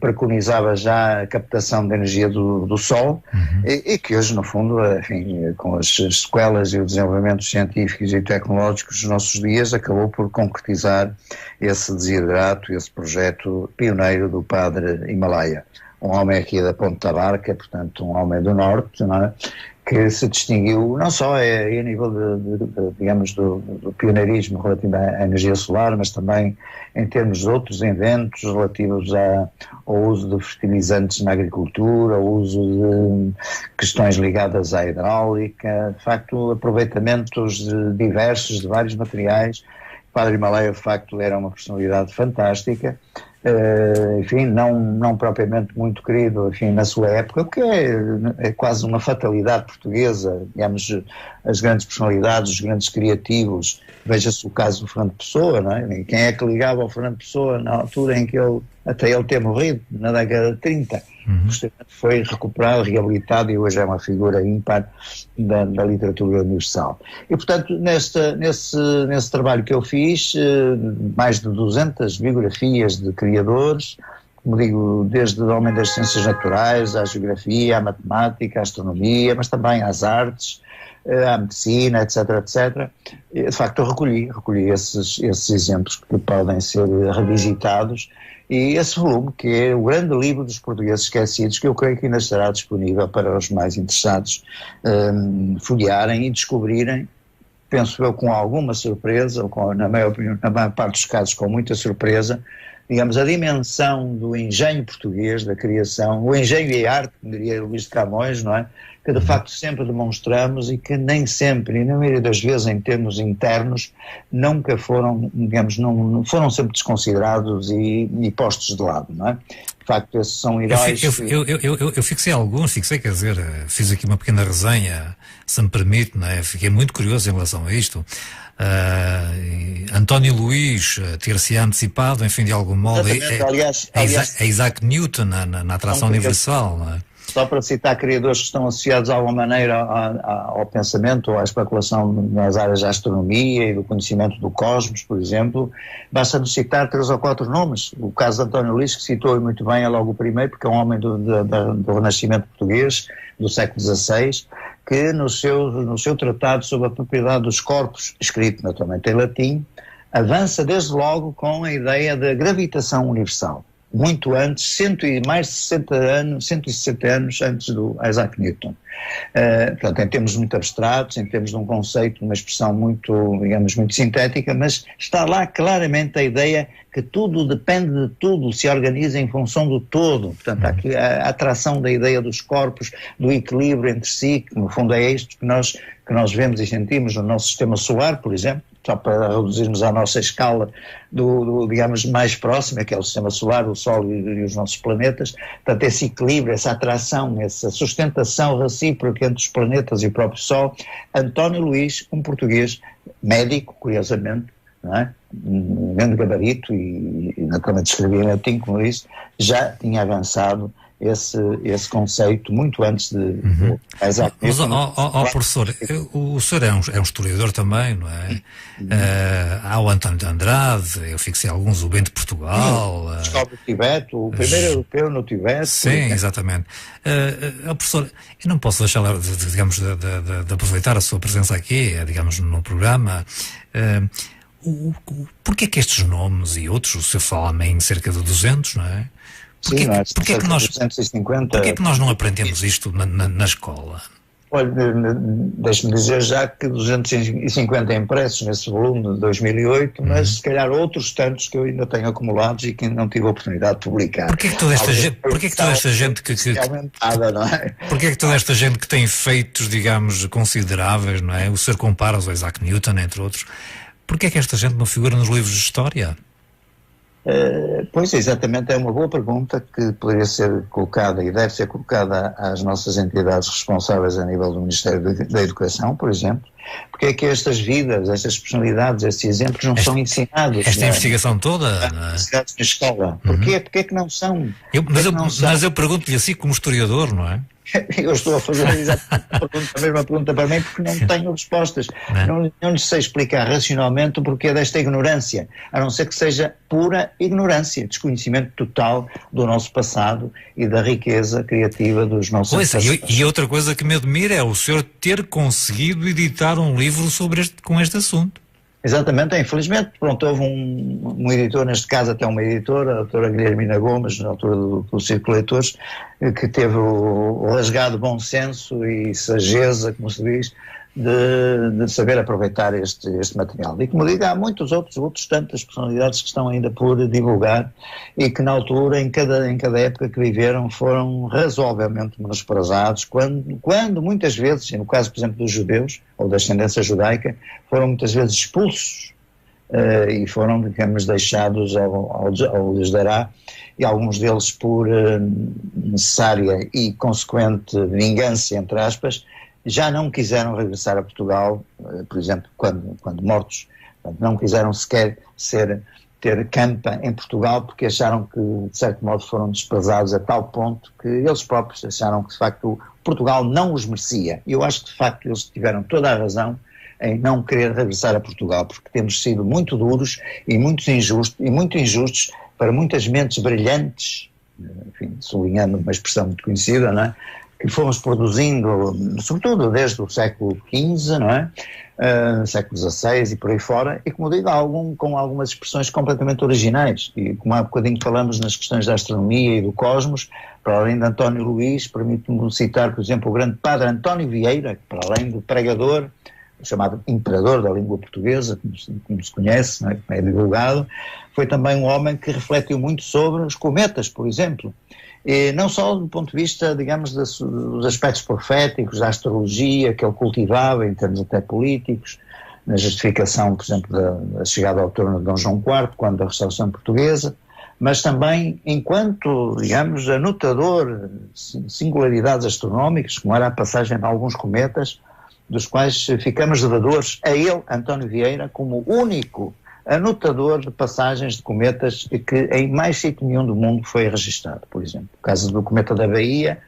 [SPEAKER 2] preconizava já a captação da energia do Sol, e que hoje, no fundo, enfim, com as sequelas e os desenvolvimentos científicos e tecnológicos dos nossos dias, acabou por concretizar esse desidrato, esse projeto pioneiro do Padre Himalaia. Um homem aqui da Ponta da Barca, portanto, um homem do Norte, não é? Que se distinguiu não só a nível digamos, do pioneirismo relativo à energia solar, mas também em termos de outros inventos relativos ao uso de fertilizantes na agricultura, ao uso de questões ligadas à hidráulica, de facto, aproveitamentos diversos de vários materiais. O Padre Himalaia, de facto, era uma personalidade fantástica. Enfim, não propriamente muito querido, enfim, na sua época, o que é quase uma fatalidade portuguesa, digamos, as grandes personalidades, os grandes criativos. Veja-se o caso do Fernando Pessoa, não é? Quem é que ligava ao Fernando Pessoa na altura em que até ele ter morrido, na década de 30? Foi recuperado, reabilitado, e hoje é uma figura ímpar da literatura universal. E, portanto, nesse trabalho que eu fiz, mais de 200 biografias de criadores, como digo, desde o homem das ciências naturais, à geografia, à matemática, à astronomia, mas também às artes, à medicina, etc, etc. E, de facto, eu recolhi esses exemplos que podem ser revisitados, e esse volume, que é o grande livro dos portugueses esquecidos, que eu creio que ainda estará disponível para os mais interessados folhearem e descobrirem, penso eu, com alguma surpresa, ou na maior parte dos casos com muita surpresa, digamos, a dimensão do engenho português, da criação, o engenho e a arte, como diria Luís de Camões, não é? Que de facto sempre demonstramos e que nem sempre, e na maioria das vezes em termos internos, nunca foram, digamos, não foram sempre desconsiderados e postos de lado, não é? De facto, esses são heróis...
[SPEAKER 1] Eu fixei alguns, quer dizer, fiz aqui uma pequena resenha, se me permite, não é? Fiquei muito curioso em relação a isto. António Luís ter-se antecipado, enfim, de algum modo, a Isaac Newton na atração universal, não é?
[SPEAKER 2] Só para citar criadores que estão associados de alguma maneira ao pensamento ou à especulação nas áreas da astronomia e do conhecimento do cosmos, por exemplo, basta-nos citar 3 ou 4 nomes. O caso de António Luís, que citou muito bem, é logo o primeiro, porque é um homem do Renascimento português, do século XVI, que no seu tratado sobre a propriedade dos corpos, escrito naturalmente em latim, avança desde logo com a ideia da gravitação universal. Muito antes, mais de 160 anos antes do Isaac Newton. Portanto, em termos muito abstratos, em termos de um conceito, uma expressão muito, digamos, muito sintética, mas está lá claramente a ideia que tudo depende de tudo, se organiza em função do todo. Portanto, há aqui a atração da ideia dos corpos, do equilíbrio entre si, que no fundo é isto que nós vemos e sentimos no nosso sistema solar, por exemplo, só para reduzirmos a nossa escala digamos, mais próxima, que é o sistema solar, o Sol e os nossos planetas. Portanto, esse equilíbrio, essa atração, essa sustentação recíproca entre os planetas e o próprio Sol. António Luís, um português médico, curiosamente, não é? Um grande gabarito e naturalmente escrevia em latim, como disse, já tinha avançado esse conceito muito antes de Isaac Newton.
[SPEAKER 1] Mas, professor, o senhor é um historiador também, não é? Há o António de Andrade, eu fixei alguns, o Bento de Portugal.
[SPEAKER 2] Descobre o Tibete, o primeiro europeu no Tibete.
[SPEAKER 1] Sim, exatamente. Professor, eu não posso deixar, digamos, de aproveitar a sua presença aqui, digamos, no programa. Porquê que estes nomes e outros, o senhor fala em cerca de 200, não é? Porquê que nós não aprendemos isto na escola?
[SPEAKER 2] Olha, deixe-me dizer já que 250 impressos nesse volume de 2008, mas se calhar outros tantos que eu ainda tenho acumulados e que não tive a oportunidade de publicar.
[SPEAKER 1] Porquê que toda esta gente que tem feitos, digamos, consideráveis, não é? O senhor compara-os ao Isaac Newton, entre outros. Porquê que esta gente não figura nos livros de história?
[SPEAKER 2] Pois, exatamente, é uma boa pergunta que poderia ser colocada e deve ser colocada às nossas entidades responsáveis a nível do Ministério da Educação, por exemplo. Porque é que estas vidas, estas personalidades, estes exemplos não são ensinados?
[SPEAKER 1] Esta investigação toda?
[SPEAKER 2] Ensinados na escola. Porquê? Porque é que não são?
[SPEAKER 1] Mas eu pergunto-lhe assim como historiador, não é?
[SPEAKER 2] Eu estou a fazer exatamente a mesma pergunta para mim porque não tenho respostas. Não lhes sei explicar racionalmente o porquê desta ignorância, a não ser que seja pura ignorância, desconhecimento total do nosso passado e da riqueza criativa dos nossos passados.
[SPEAKER 1] E outra coisa que me admira é o senhor ter conseguido editar um livro com este assunto.
[SPEAKER 2] Exatamente, infelizmente, pronto, houve um editor, neste caso até uma editora, a doutora Guilhermina Gomes, na altura do Círculo de Leitores, que teve o rasgado bom senso e sageza, como se diz, de saber aproveitar este material. E como digo, há muitos outros tantas personalidades que estão ainda por divulgar e que na altura, em cada época que viveram, foram razoavelmente menosprezados, quando muitas vezes, no caso, por exemplo, dos judeus, ou da ascendência judaica, foram muitas vezes expulsos e foram, digamos, deixados ao desdará, e alguns deles por necessária e consequente vingança, entre aspas, já não quiseram regressar a Portugal, por exemplo, quando mortos, não quiseram sequer ter campa em Portugal, porque acharam que, de certo modo, foram desprezados a tal ponto que eles próprios acharam que, de facto, Portugal não os merecia. E eu acho que, de facto, eles tiveram toda a razão em não querer regressar a Portugal, porque temos sido muito duros e muito injustos para muitas mentes brilhantes enfim, sublinhando uma expressão muito conhecida, não é? Que fomos produzindo, sobretudo desde o século XV, não é? Século XVI e por aí fora, e como digo, com algumas expressões completamente originais, e como há bocadinho falamos nas questões da astronomia e do cosmos, para além de António Luís, permito-me citar, por exemplo, o grande padre António Vieira, que para além de pregador, chamado imperador da língua portuguesa, como se conhece, não é? Como é divulgado, foi também um homem que refletiu muito sobre os cometas, por exemplo. E não só do ponto de vista, digamos, dos aspectos proféticos, da astrologia que ele cultivava em termos até políticos, na justificação, por exemplo, da chegada ao trono de Dom João IV, quando da restauração portuguesa, mas também enquanto, digamos, anotador de singularidades astronómicas, como era a passagem de alguns cometas, dos quais ficamos devedores a ele, António Vieira, como único anotador de passagens de cometas que em mais sítio nenhum do mundo foi registado, por exemplo. O caso do cometa da Bahia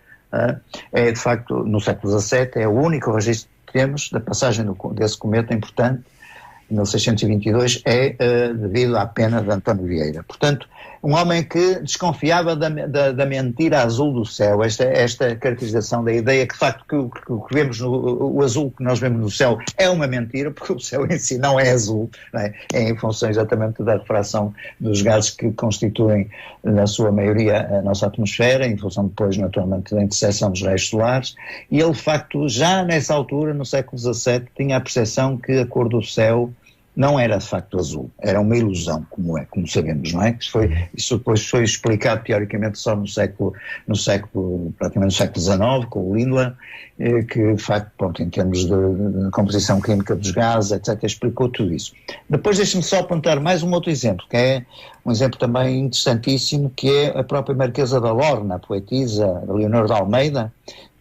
[SPEAKER 2] é, de facto, no século XVII, é o único registro que temos da passagem desse cometa importante, em 1622, devido à pena de António Vieira. Portanto, um homem que desconfiava da mentira azul do céu, esta caracterização da ideia que, de facto, que o que vemos o azul que nós vemos no céu é uma mentira, porque o céu em si não é azul, não é? É em função exatamente da refração dos gases que constituem, na sua maioria, a nossa atmosfera, em função depois, naturalmente, da interseção dos raios solares, e ele, de facto, já nessa altura, no século XVII, tinha a percepção que a cor do céu não era de facto azul, era uma ilusão, como sabemos, não é? Isso depois foi explicado teoricamente só praticamente no século XIX, com o Lindlar, que de facto, pronto, em termos de composição química dos gases, etc., explicou tudo isso. Depois deixe-me só apontar mais um outro exemplo, que é um exemplo também interessantíssimo, que é a própria Marquesa da Lorna, a poetisa Leonor de Almeida,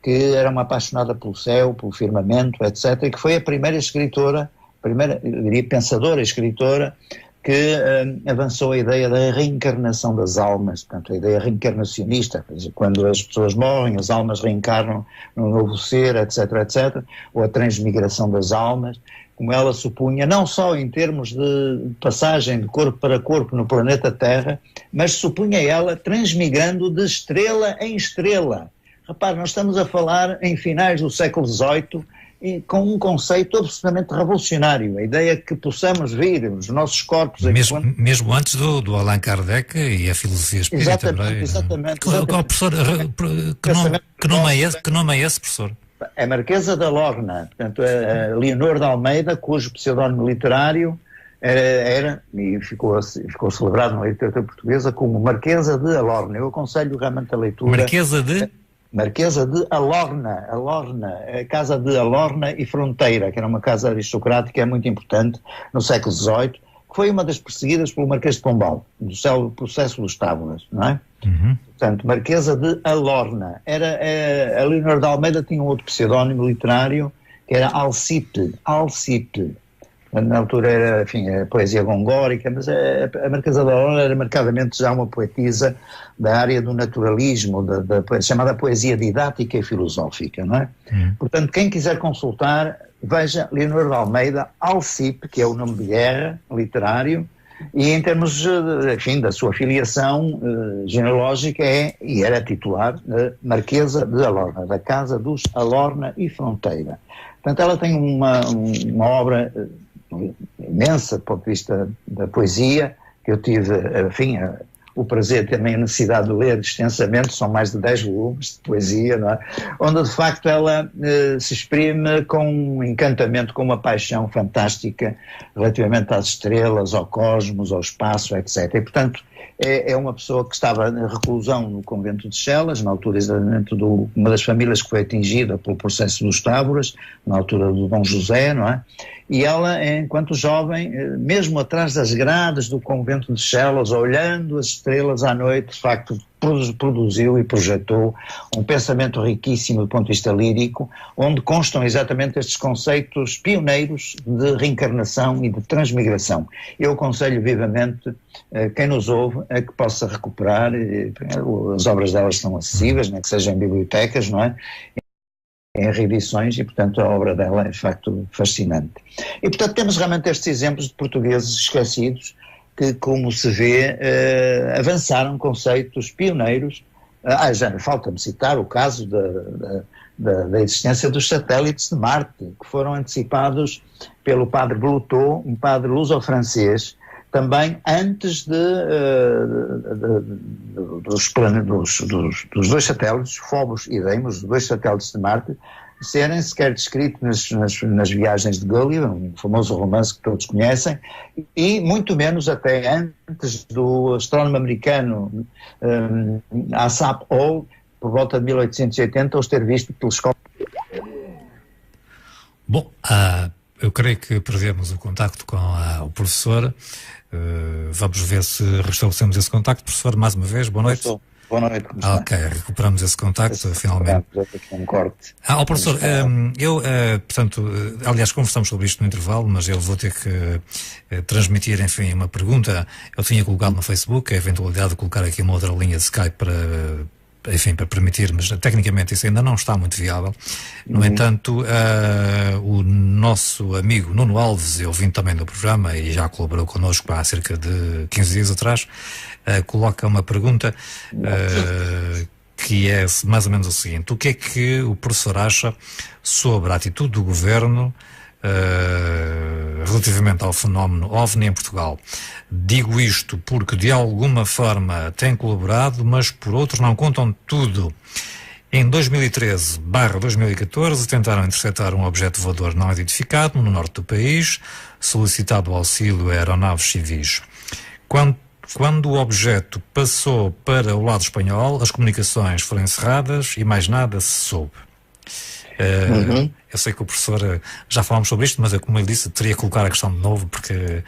[SPEAKER 2] que era uma apaixonada pelo céu, pelo firmamento, etc., e que foi a primeira escritora, eu diria pensadora, escritora, que avançou a ideia da reencarnação das almas, portanto a ideia reencarnacionista, quando as pessoas morrem, as almas reencarnam num novo ser, etc., etc., ou a transmigração das almas, como ela supunha, não só em termos de passagem de corpo para corpo no planeta Terra, mas supunha ela transmigrando de estrela em estrela. Repare, nós estamos a falar em finais do século XVIII, e com um conceito absolutamente revolucionário, a ideia que possamos vir os nossos corpos...
[SPEAKER 1] Mesmo antes do Allan Kardec e a filosofia espírita.
[SPEAKER 2] Exatamente.
[SPEAKER 1] Qual professor, que nome é esse, professor?
[SPEAKER 2] É Marquesa da Lorna, portanto, a Leonor de Almeida, cujo pseudónimo literário era e ficou celebrado na literatura portuguesa como Marquesa de Alorna. Eu aconselho realmente a leitura... Marquesa de Alorna, a casa de Alorna e Fronteira, que era uma casa aristocrática muito importante no século XVIII, que foi uma das perseguidas pelo Marquês de Pombal, do processo dos Távoras, não é? Uhum. Portanto, Marquesa de Alorna. A Leonor de Almeida tinha um outro pseudónimo literário, que era Alcipe. Na altura era, enfim, a poesia gongórica, mas a Marquesa da Lorna era marcadamente já uma poetisa da área do naturalismo, da chamada poesia didática e filosófica, não é? Portanto, quem quiser consultar, veja Leonor de Almeida, Alcipe, que é o nome de guerra literário, e em termos, enfim, da sua filiação genealógica e era titular da Marquesa de Alorna, da Casa dos Alorna e Fronteira. Portanto, ela tem uma obra imensa do ponto de vista da poesia, que eu tive, enfim, o prazer, também a necessidade de ler extensamente, são mais de 10 volumes de poesia, não é? Onde de facto ela se exprime com um encantamento, com uma paixão fantástica relativamente às estrelas, ao cosmos, ao espaço, etc. E portanto é uma pessoa que estava em reclusão no convento de Chelas, na altura exatamente de uma das famílias que foi atingida pelo processo dos Távoras, na altura do Dom José, não é? E ela, enquanto jovem, mesmo atrás das grades do convento de Chelas, olhando as estrelas à noite, de facto produziu e projetou um pensamento riquíssimo do ponto de vista lírico, onde constam exatamente estes conceitos pioneiros de reencarnação e de transmigração. Eu aconselho vivamente quem nos ouve a que possa recuperar, as obras delas são acessíveis, né, que sejam em bibliotecas, não é? Em reedições, e portanto a obra dela é de facto fascinante. E portanto temos realmente estes exemplos de portugueses esquecidos, que, como se vê, avançaram conceitos pioneiros. Já falta-me citar o caso da existência dos satélites de Marte, que foram antecipados pelo padre Blutot, um padre luso-francês, também antes dos dois satélites, Phobos e Deimos, os dois satélites de Marte, serem sequer descritos nas viagens de Gulliver, um famoso romance que todos conhecem, e muito menos até antes do astrónomo americano Asaph Hall, por volta de 1880, os ter visto o telescópio.
[SPEAKER 1] Bom, eu creio que perdemos o contacto com o professor. Vamos ver se restabelecemos esse contacto. Professor, mais uma vez, boa noite.
[SPEAKER 2] Boa noite, como está?
[SPEAKER 1] Ok, recuperamos esse contacto, finalmente.
[SPEAKER 2] Um corte.
[SPEAKER 1] Professor, portanto, aliás, conversamos sobre isto no intervalo, mas eu vou ter que transmitir, enfim, uma pergunta. Eu tinha colocado no Facebook a eventualidade de colocar aqui uma outra linha de Skype para permitir, mas tecnicamente isso ainda não está muito viável. No entanto, o nosso amigo Nuno Alves, ouvinte também do programa e já colaborou connosco há cerca de 15 dias atrás, coloca uma pergunta que é mais ou menos o seguinte: o que é que o professor acha sobre a atitude do governo relativamente ao fenómeno OVNI em Portugal? Digo isto porque de alguma forma tem colaborado, mas por outros não contam tudo. Em 2013/2014 tentaram interceptar um objeto voador não identificado no norte do país, solicitado o auxílio a aeronaves civis. Quando o objeto passou para o lado espanhol, as comunicações foram encerradas e mais nada se soube. Eu sei que o professor, já falámos sobre isto, mas como ele disse, teria que colocar a questão de novo, porque...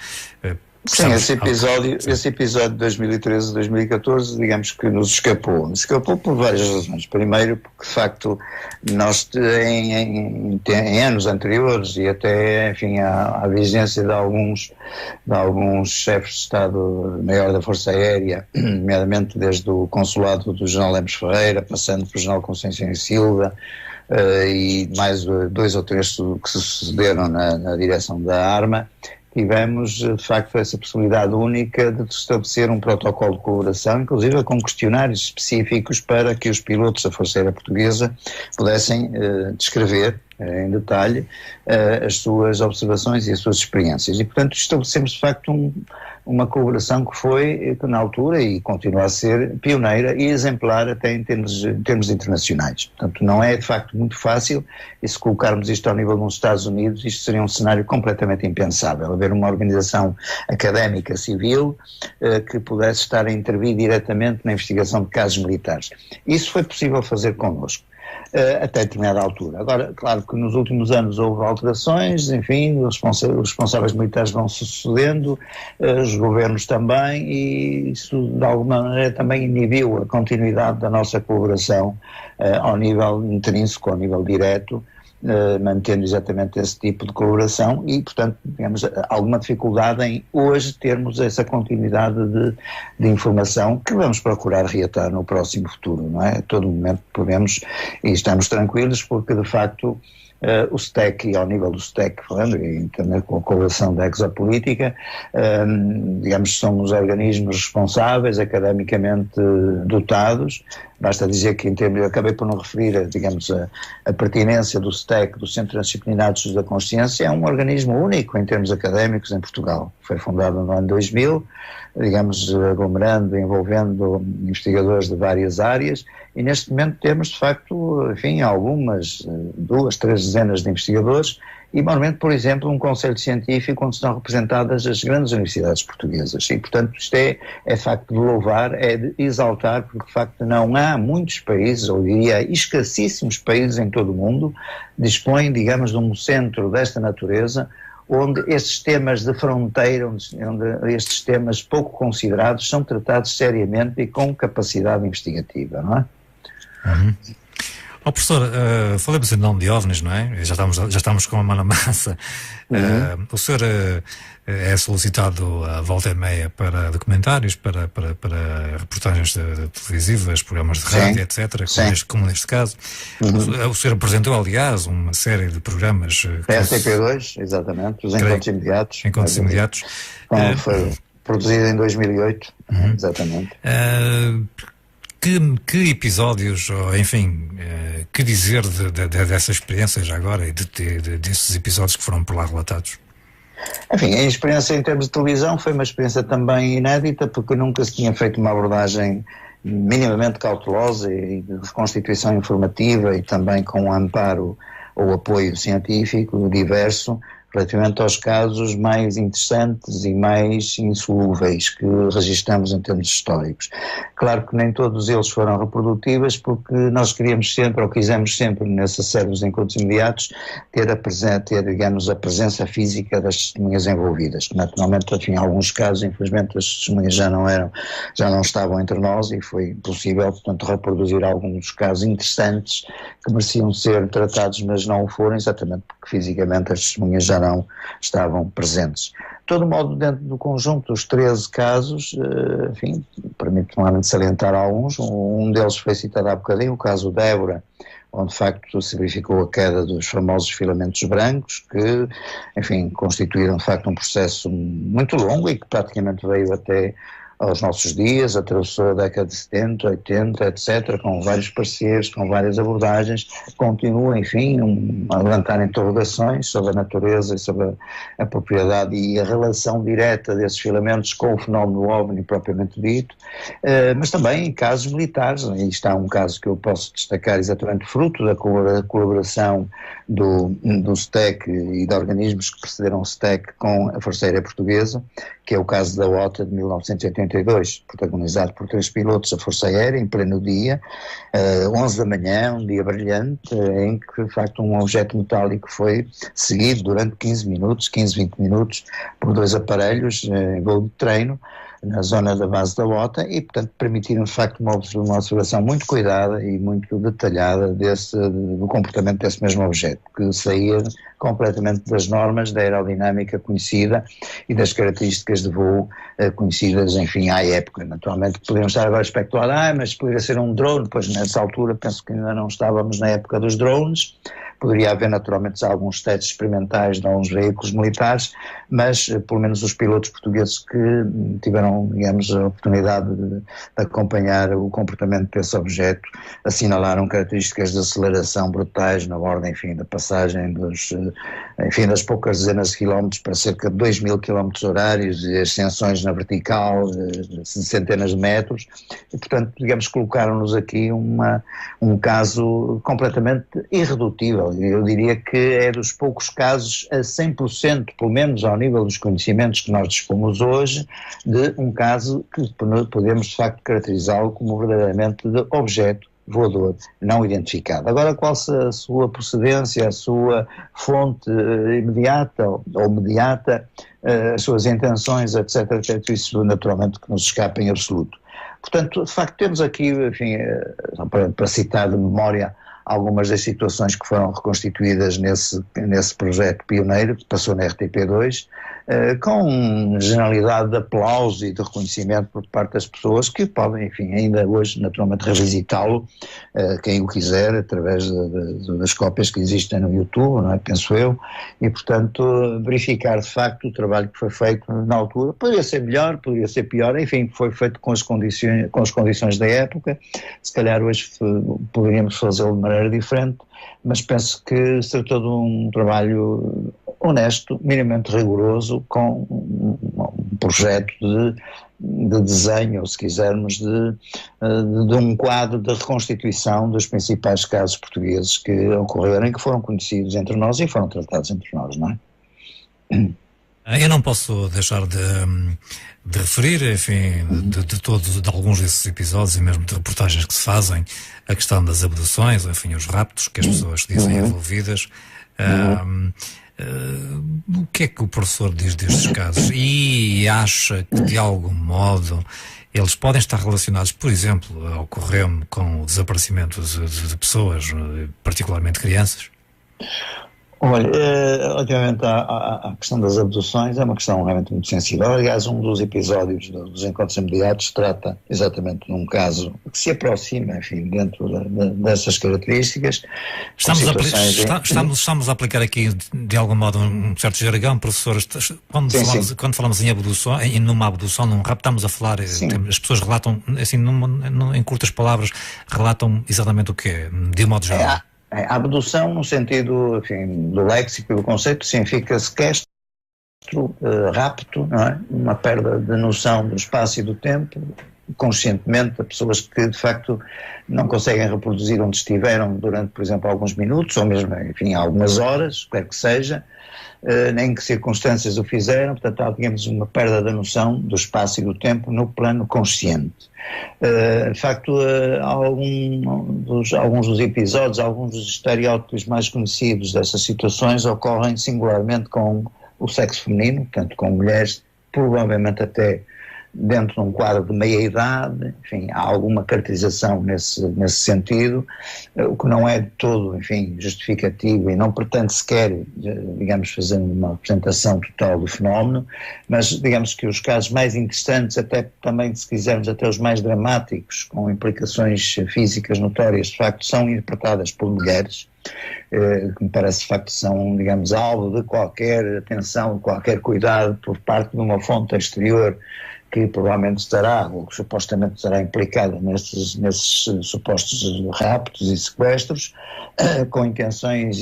[SPEAKER 2] Sim, esse episódio de 2013-2014, digamos que nos escapou. Nos escapou por várias razões. Primeiro, porque de facto nós em anos anteriores e até, enfim, à vigência de alguns chefes de Estado-Maior da Força Aérea, nomeadamente desde o consulado do General Lemos Ferreira, passando pelo General Conceição e Silva, e mais 2 ou 3 que se sucederam na direção da arma, tivemos, de facto, essa possibilidade única de estabelecer um protocolo de colaboração, inclusive com questionários específicos para que os pilotos da Força Aérea Portuguesa pudessem descrever em detalhe as suas observações e as suas experiências. E, portanto, estabelecemos, de facto, uma colaboração que foi, na altura, e continua a ser pioneira e exemplar até em termos internacionais. Portanto, não é, de facto, muito fácil, e se colocarmos isto ao nível dos Estados Unidos, isto seria um cenário completamente impensável, haver uma organização académica civil que pudesse estar a intervir diretamente na investigação de casos militares. Isso foi possível fazer connosco. Até determinada altura. Agora, claro que nos últimos anos houve alterações, enfim, os responsáveis militares vão se sucedendo, os governos também, e isso de alguma maneira também inibiu a continuidade da nossa colaboração ao nível intrínseco, ao nível direto, mantendo exatamente esse tipo de colaboração e, portanto, digamos, alguma dificuldade em hoje termos essa continuidade de informação que vamos procurar reatar no próximo futuro, não é? A todo momento podemos e estamos tranquilos porque, de facto, o STEC, e ao nível do STEC, falando, e também com a colaboração da Exopolítica, digamos, são os organismos responsáveis, academicamente dotados. Basta dizer que, em termos, eu acabei por não referir, digamos, a pertinência do STEC, do Centro Transdisciplinar de Estudos da Consciência, é um organismo único em termos académicos em Portugal. Foi fundado no ano 2000, digamos, aglomerando, envolvendo investigadores de várias áreas, e neste momento temos, de facto, enfim, algumas, 2, 3 dezenas de investigadores, e, normalmente, por exemplo, um conselho científico onde estão representadas as grandes universidades portuguesas. E, portanto, isto é de facto de louvar, é de exaltar, porque, de facto, não há muitos países, ou diria escassíssimos países em todo o mundo, dispõem, digamos, de um centro desta natureza, onde estes temas de fronteira, onde estes temas pouco considerados são tratados seriamente e com capacidade investigativa, não é?
[SPEAKER 1] Professor, falamos em nome de OVNIs, não é? Já estamos com a mão na massa. O senhor é solicitado a volta e meia para documentários, para reportagens televisivas, programas de rádio, etc., como neste caso. O senhor apresentou, aliás, uma série de programas...
[SPEAKER 2] PSP2, exatamente, os encontros imediatos.
[SPEAKER 1] Encontros imediatos.
[SPEAKER 2] Produzida em 2008, exatamente.
[SPEAKER 1] Que episódios, ou, enfim, que dizer dessa experiência já agora e desses episódios que foram por lá relatados?
[SPEAKER 2] Enfim, a experiência em termos de televisão foi uma experiência também inédita, porque nunca se tinha feito uma abordagem minimamente cautelosa e de reconstituição informativa e também com amparo ou apoio científico diverso relativamente aos casos mais interessantes e mais insolúveis que registramos em termos históricos. Claro que nem todos eles foram reprodutíveis, porque nós queríamos sempre, ou quisemos sempre, nesses servos encontros imediatos, digamos, a presença física das testemunhas envolvidas. Naturalmente, enfim, em alguns casos, infelizmente, as testemunhas já não estavam entre nós e foi impossível, portanto, reproduzir alguns dos casos interessantes que mereciam ser tratados, mas não o foram, exatamente porque fisicamente as testemunhas já não estavam presentes. De todo modo, dentro do conjunto dos 13 casos, enfim, permito-me salientar alguns. Um deles foi citado há bocadinho, o caso Débora, onde de facto se verificou a queda dos famosos filamentos brancos, que, enfim, constituíram de facto um processo muito longo e que praticamente veio até aos nossos dias, atravessou a década de 70, 80, etc., com vários parceiros, com várias abordagens, continua, enfim, a levantar interrogações sobre a natureza e sobre a propriedade e a relação direta desses filamentos com o fenómeno OVNI propriamente dito, mas também em casos militares. E está um caso que eu posso destacar exatamente fruto da colaboração do STEC e de organismos que precederam o STEC com a Força Aérea Portuguesa, que é o caso da OTA de 1982, protagonizado por 3 pilotos da Força Aérea em pleno dia, 11 da manhã, um dia brilhante, em que de facto um objeto metálico foi seguido durante 15, 20 minutos por 2 aparelhos em voo de treino na zona da base da OTA e, portanto, permitiram de facto uma observação muito cuidada e muito detalhada do comportamento desse mesmo objeto, que saía completamente das normas da aerodinâmica conhecida e das características de voo conhecidas, enfim, à época. Naturalmente podemos estar agora a especular, mas poderia ser um drone, pois nessa altura penso que ainda não estávamos na época dos drones. Poderia haver naturalmente alguns testes experimentais de alguns veículos militares, mas pelo menos os pilotos portugueses que tiveram, digamos, a oportunidade de acompanhar o comportamento desse objeto assinalaram características de aceleração brutais na ordem, enfim, da passagem das poucas dezenas de quilómetros para cerca de 2.000 quilómetros horários e ascensões na vertical de centenas de metros e, portanto, digamos, colocaram-nos aqui um caso completamente irredutível. Eu diria que é dos poucos casos a 100%, pelo menos ao nível dos conhecimentos que nós dispomos hoje, de um caso que podemos de facto caracterizá-lo como verdadeiramente de objeto voador não identificado. Agora, qual a sua procedência, a sua fonte imediata ou mediata, as suas intenções, etc., isso naturalmente que nos escapa em absoluto. Portanto, de facto, temos aqui, enfim, para citar de memória, algumas das situações que foram reconstituídas nesse projeto pioneiro que passou na RTP2, com generalidade de aplauso e de reconhecimento por parte das pessoas que podem, enfim, ainda hoje naturalmente revisitá-lo, quem o quiser, através das cópias que existem no YouTube, não é? Penso eu, e portanto verificar de facto o trabalho que foi feito na altura. Poderia ser melhor, poderia ser pior, enfim, foi feito com as condições da época. Se calhar hoje poderíamos fazê-lo de maneira diferente, mas penso que se tratou de um trabalho honesto, minimamente rigoroso, com um projeto de desenho, ou se quisermos, de um quadro de reconstituição dos principais casos portugueses que ocorreram e que foram conhecidos entre nós e foram tratados entre nós, não é?
[SPEAKER 1] Eu não posso deixar de referir, enfim, de alguns desses episódios e mesmo de reportagens que se fazem, a questão das abduções, enfim, os raptos que as pessoas dizem envolvidas. O que é que o professor diz destes casos? E acha que, de algum modo, eles podem estar relacionados, por exemplo, ocorreu-me com o desaparecimento de pessoas, particularmente crianças?
[SPEAKER 2] Olha, relativamente à questão das abduções, é uma questão realmente muito sensível. Aliás, um dos episódios dos encontros imediatos trata exatamente de um caso que se aproxima, enfim, dentro dessas características.
[SPEAKER 1] Estamos a aplicar aqui, de algum modo, um certo jargão, professores. Quando falamos em abdução, numa abdução, num rapto, estamos a falar, as pessoas relatam, assim, em curtas palavras, relatam exatamente o quê? De um modo geral.
[SPEAKER 2] A abdução, no sentido, enfim, do léxico e do conceito, significa sequestro, rapto, não é? Uma perda de noção do espaço e do tempo, conscientemente, a pessoas que, de facto, não conseguem reproduzir onde estiveram durante, por exemplo, alguns minutos, ou mesmo, enfim, algumas horas, quer que seja, nem em que circunstâncias o fizeram. Portanto, há, digamos, uma perda da noção do espaço e do tempo no plano consciente. De facto, alguns dos episódios, alguns dos estereótipos mais conhecidos dessas situações ocorrem singularmente com o sexo feminino, portanto com mulheres, provavelmente até dentro de um quadro de meia-idade. Enfim, há alguma caracterização nesse sentido, o que não é de todo, enfim, justificativo e não pretende sequer, digamos, fazer uma representação total do fenómeno, mas digamos que os casos mais interessantes, até também, se quisermos, até os mais dramáticos, com implicações físicas notórias, de facto, são interpretadas por mulheres, que me parece, de facto, são, digamos, alvo de qualquer atenção, de qualquer cuidado por parte de uma fonte exterior que provavelmente estará, ou que supostamente estará implicada nesses supostos raptos e sequestros, com intenções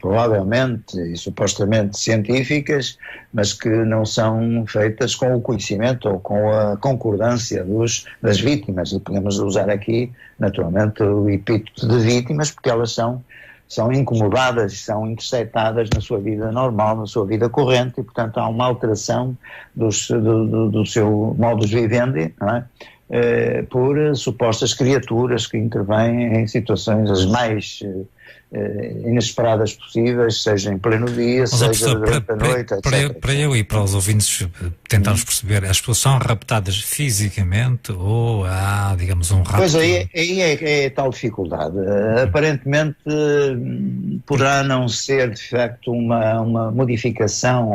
[SPEAKER 2] provavelmente e supostamente científicas, mas que não são feitas com o conhecimento ou com a concordância das vítimas. E podemos usar aqui, naturalmente, o epíteto de vítimas, porque elas são incomodadas, são interceptadas na sua vida normal, na sua vida corrente, e, portanto, há uma alteração do seu modus vivendi, não é? Por supostas criaturas que intervêm em situações as mais inesperadas possíveis, seja em pleno dia, seja durante a noite, etc.
[SPEAKER 1] Para eu e para os ouvintes tentarmos perceber, as pessoas são raptadas fisicamente ou há, digamos, um rapto? Pois
[SPEAKER 2] aí é tal dificuldade. Aparentemente poderá não ser, de facto, uma modificação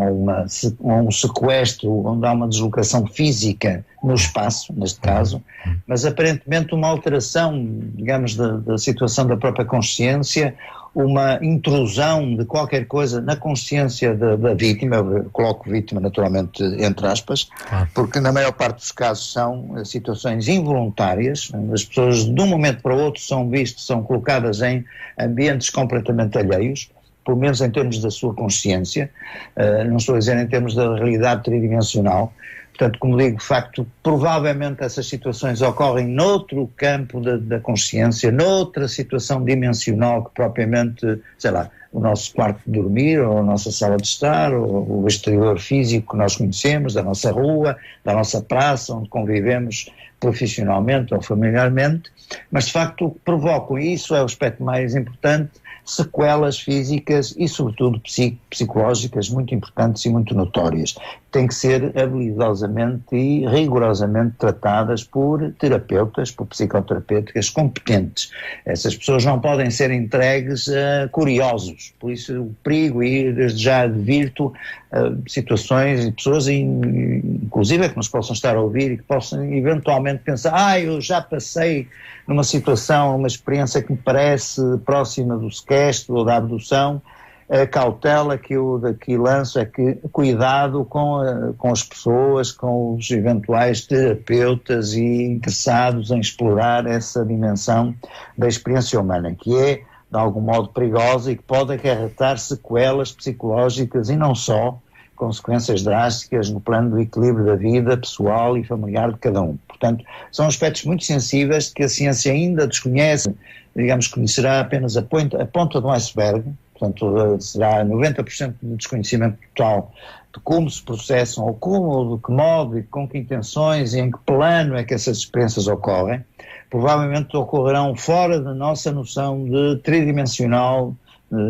[SPEAKER 2] ou um sequestro onde há uma deslocação física no espaço, neste caso, mas aparentemente uma alteração, digamos, da situação da própria consciência, uma intrusão de qualquer coisa na consciência da vítima. Eu coloco vítima naturalmente entre aspas, porque na maior parte dos casos são situações involuntárias, as pessoas de um momento para o outro são colocadas em ambientes completamente alheios, pelo menos em termos da sua consciência, não estou a dizer em termos da realidade tridimensional. Portanto, como digo, de facto, provavelmente essas situações ocorrem noutro campo da consciência, noutra situação dimensional que propriamente, sei lá, o nosso quarto de dormir, ou a nossa sala de estar, ou o exterior físico que nós conhecemos, da nossa rua, da nossa praça, onde convivemos profissionalmente ou familiarmente, mas de facto provocam, e isso é o aspecto mais importante, sequelas físicas e sobretudo psicológicas muito importantes e muito notórias. Têm que ser habilidosamente e rigorosamente tratadas por terapeutas, por psicoterapêuticas competentes. Essas pessoas não podem ser entregues a curiosos, por isso o perigo, e desde já advirto situações e pessoas, inclusive que nos possam estar a ouvir e que possam eventualmente pensar, eu já passei numa situação, uma experiência que me parece próxima do sequestro ou da abdução. A cautela que eu daqui lanço é que cuidado com as pessoas, com os eventuais terapeutas e interessados em explorar essa dimensão da experiência humana, que é de algum modo perigosa e que pode acarretar sequelas psicológicas e não só, consequências drásticas no plano do equilíbrio da vida pessoal e familiar de cada um. Portanto, são aspectos muito sensíveis que a ciência ainda desconhece, digamos, conhecerá apenas a ponta do iceberg. Portanto, será 90% de desconhecimento total de como se processam, ou como, de que modo e com que intenções e em que plano é que essas experiências ocorrem. Provavelmente ocorrerão fora da nossa noção de tridimensional,